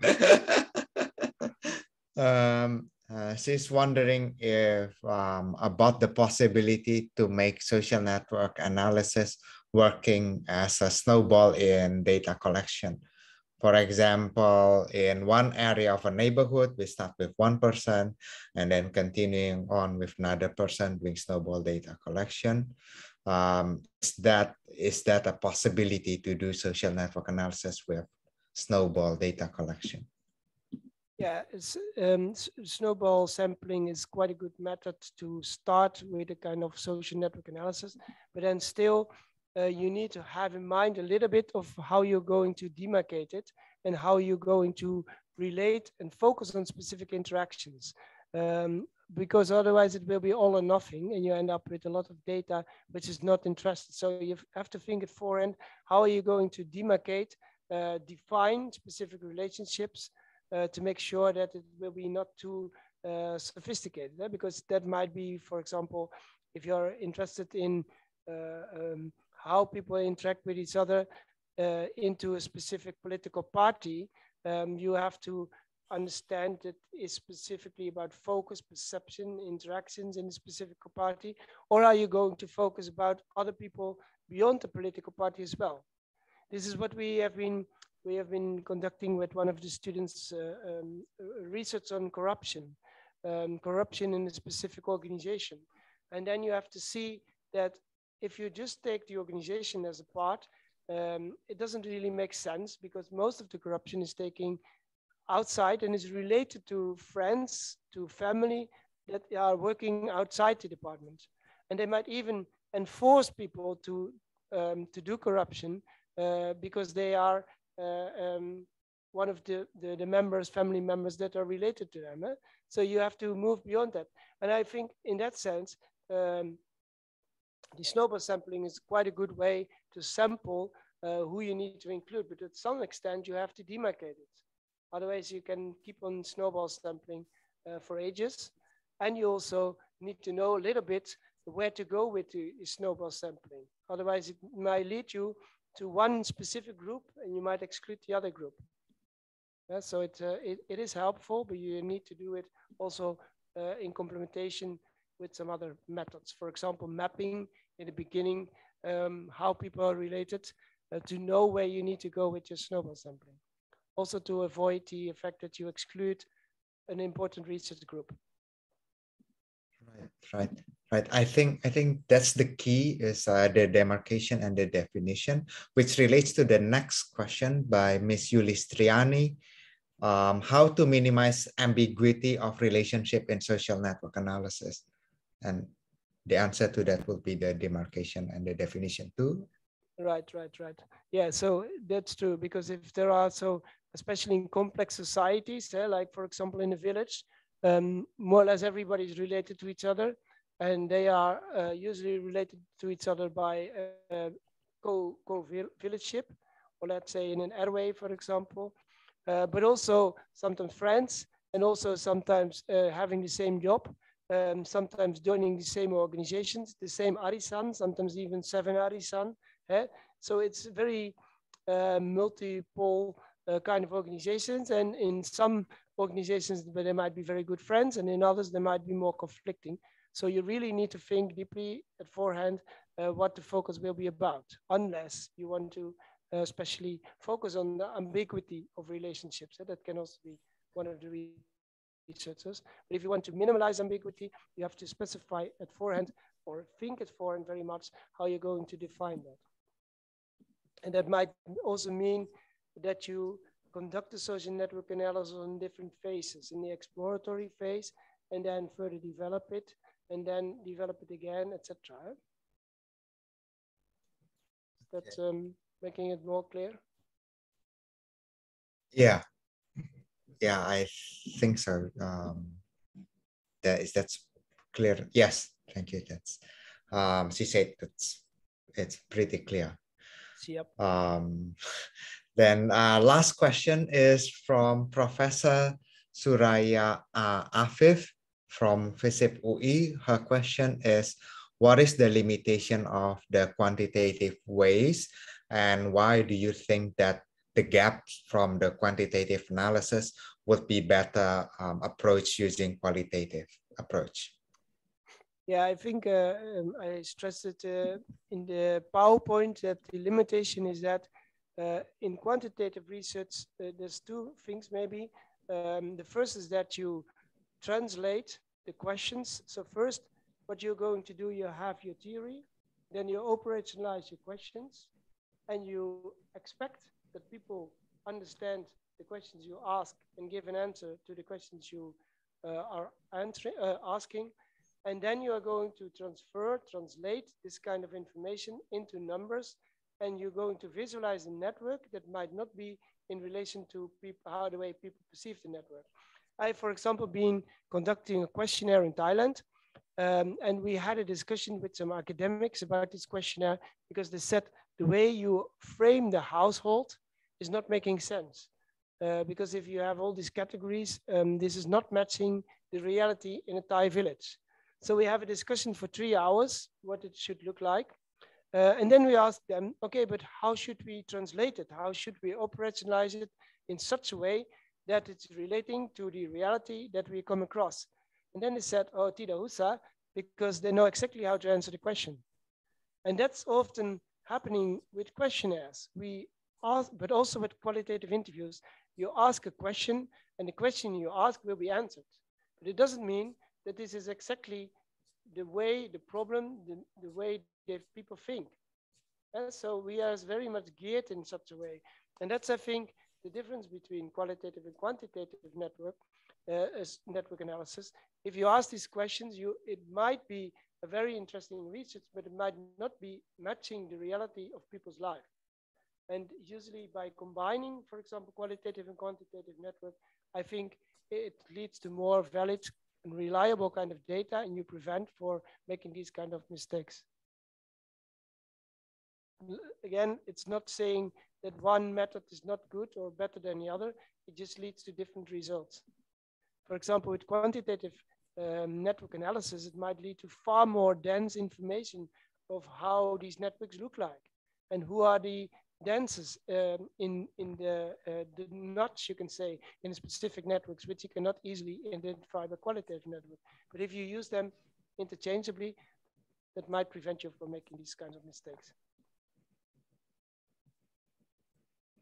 She's wondering if about the possibility to make social network analysis working as a snowball in data collection. For example, in one area of a neighborhood, we start with one person and then continuing on with another person doing snowball data collection. Is that a possibility to do social network analysis with snowball data collection? Yeah, snowball sampling is quite a good method to start with a kind of social network analysis, but then still you need to have in mind a little bit of how you're going to demarcate it and how you're going to relate and focus on specific interactions. Because otherwise it will be all or nothing, and you end up with a lot of data which is not interested. So you have to think at forehand, how are you going to demarcate, define specific relationships to make sure that it will be not too sophisticated, because that might be, for example, if you're interested in how people interact with each other into a specific political party, you have to understand that it's specifically about focus, perception, interactions in a specific party, or are you going to focus about other people beyond the political party as well? This is what we have been conducting with one of the students, research on corruption, corruption in a specific organization. And then you have to see that if you just take the organization as a part, it doesn't really make sense, because most of the corruption is taking outside and is related to friends, to family that are working outside the department. And they might even enforce people to do corruption because they are one of the members, family members that are related to them. So you have to move beyond that. And I think in that sense, the snowball sampling is quite a good way to sample who you need to include, but at some extent you have to demarcate it. Otherwise you can keep on snowball sampling for ages. And you also need to know a little bit where to go with the snowball sampling. Otherwise it might lead you to one specific group and you might exclude the other group. So it is helpful, but you need to do it also in complementation with some other methods. For example, mapping in the beginning, how people are related, to know where you need to go with your snowball sampling. Also to avoid the effect that you exclude an important research group. Right. I think that's the key, is the demarcation and the definition, which relates to the next question by Ms. Yulistriani. How to minimize ambiguity of relationship in social network analysis? And the answer to that will be the demarcation and the definition too. Right. Yeah, so that's true, because if there are, so especially in complex societies, like for example in a village, more or less everybody is related to each other, and they are usually related to each other by co-villageship, or let's say in an airway, for example, but also sometimes friends, and also sometimes having the same job, sometimes joining the same organizations, the same arisan, sometimes even 7 arisan. So it's very multiple kind of organizations, and in some organizations they might be very good friends, and in others they might be more conflicting. So you really need to think deeply at forehand what the focus will be about, unless you want to especially focus on the ambiguity of relationships. That can also be one of the researchers. But if you want to minimize ambiguity, you have to specify at forehand, or think at forehand very much, how you're going to define that. And that might also mean that you conduct the social network analysis on different phases, in the exploratory phase, and then further develop it, and then develop it again, etc. That's making it more clear. Yeah, I think so. That's clear. Yes, thank you. That's she said it's pretty clear. Yep. Then last question is from Professor Suraya Afif from FISIP UI. Her question is, what is the limitation of the quantitative ways, and why do you think that the gaps from the quantitative analysis would be better approach using qualitative approach? Yeah, I think I stressed it in the PowerPoint that the limitation is that in quantitative research, there's 2 things maybe. The first is that you translate the questions. So first, what you're going to do, you have your theory, then you operationalize your questions, and you expect that people understand the questions you ask and give an answer to the questions you are asking. And then you are going to translate this kind of information into numbers and you're going to visualize a network that might not be in relation to people, how the way people perceive the network. I, for example, been conducting a questionnaire in Thailand, and we had a discussion with some academics about this questionnaire because they said the way you frame the household is not making sense. Because if you have all these categories, this is not matching the reality in a Thai village. So we have a discussion for 3 hours, what it should look like. And then we ask them, okay, but how should we translate it? How should we operationalize it in such a way that it's relating to the reality that we come across? And then they said, oh, tidak usah, because they know exactly how to answer the question. And that's often happening with questionnaires. We ask, but also with qualitative interviews, you ask a question and the question you ask will be answered. But it doesn't mean that this is exactly the way, the problem, the way that people think. So we are very much geared in such a way. And that's, I think, the difference between qualitative and quantitative network analysis. If you ask these questions, it might be a very interesting research, but it might not be matching the reality of people's life. And usually by combining, for example, qualitative and quantitative network, I think it leads to more valid and reliable kind of data, and you prevent for making these kind of mistakes. Again, it's not saying that one method is not good or better than the other. It just leads to different results. For example, with quantitative network analysis, it might lead to far more dense information of how these networks look like and who are the denses in the knots, you can say, in specific networks, which you cannot easily identify by qualitative network. But if you use them interchangeably, that might prevent you from making these kinds of mistakes.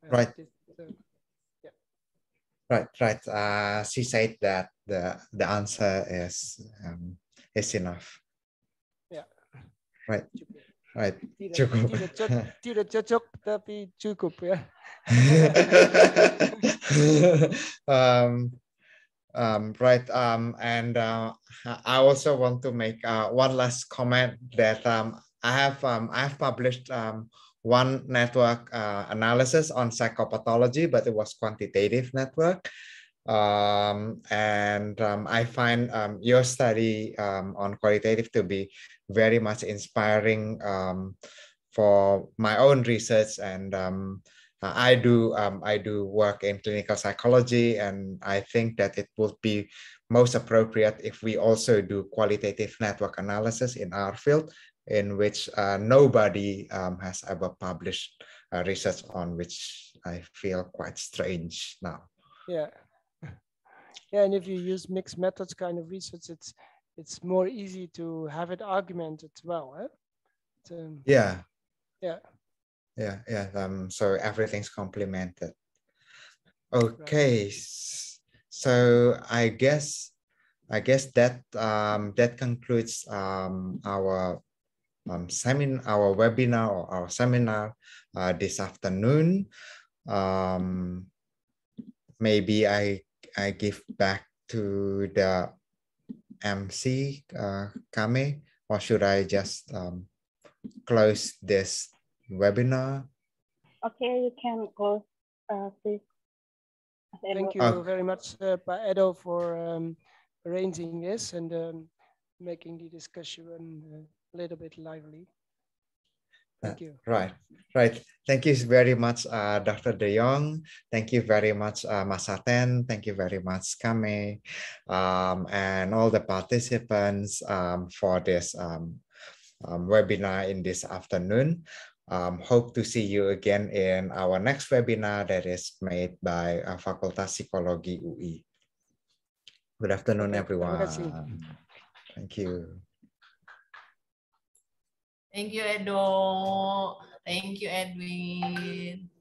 Right. Yeah. Right. She said that the answer is enough. Yeah. Right. Right. Tidak cocok tapi cukup ya. Right. And I also want to make one last comment that I have published one network analysis on psychopathology, but it was quantitative network. And I find your study on qualitative to be very much inspiring for my own research. And I do work in clinical psychology, and I think that it would be most appropriate if we also do qualitative network analysis in our field, in which nobody has ever published research on, which I feel quite strange now. Yeah. Yeah, and if you use mixed methods kind of research, it's more easy to have it argumented well. Yeah. Yeah. Yeah. So everything's complemented. Okay. Right. So I guess that that concludes our webinar or our seminar this afternoon. Maybe I give back to the MC, Kame, or should I just close this webinar? Okay, you can close, please. Thank you very much, Pak Edo, for arranging this and making the discussion a little bit lively. Thank you. Right. Thank you very much, Dr. De Jong. Thank you very much, Mas Aten. Thank you very much, Kame, and all the participants for this webinar in this afternoon. Hope to see you again in our next webinar that is made by Fakultas Psikologi UI. Good afternoon, everyone. Thank you. Thank you, Edo. Thank you, Edwin.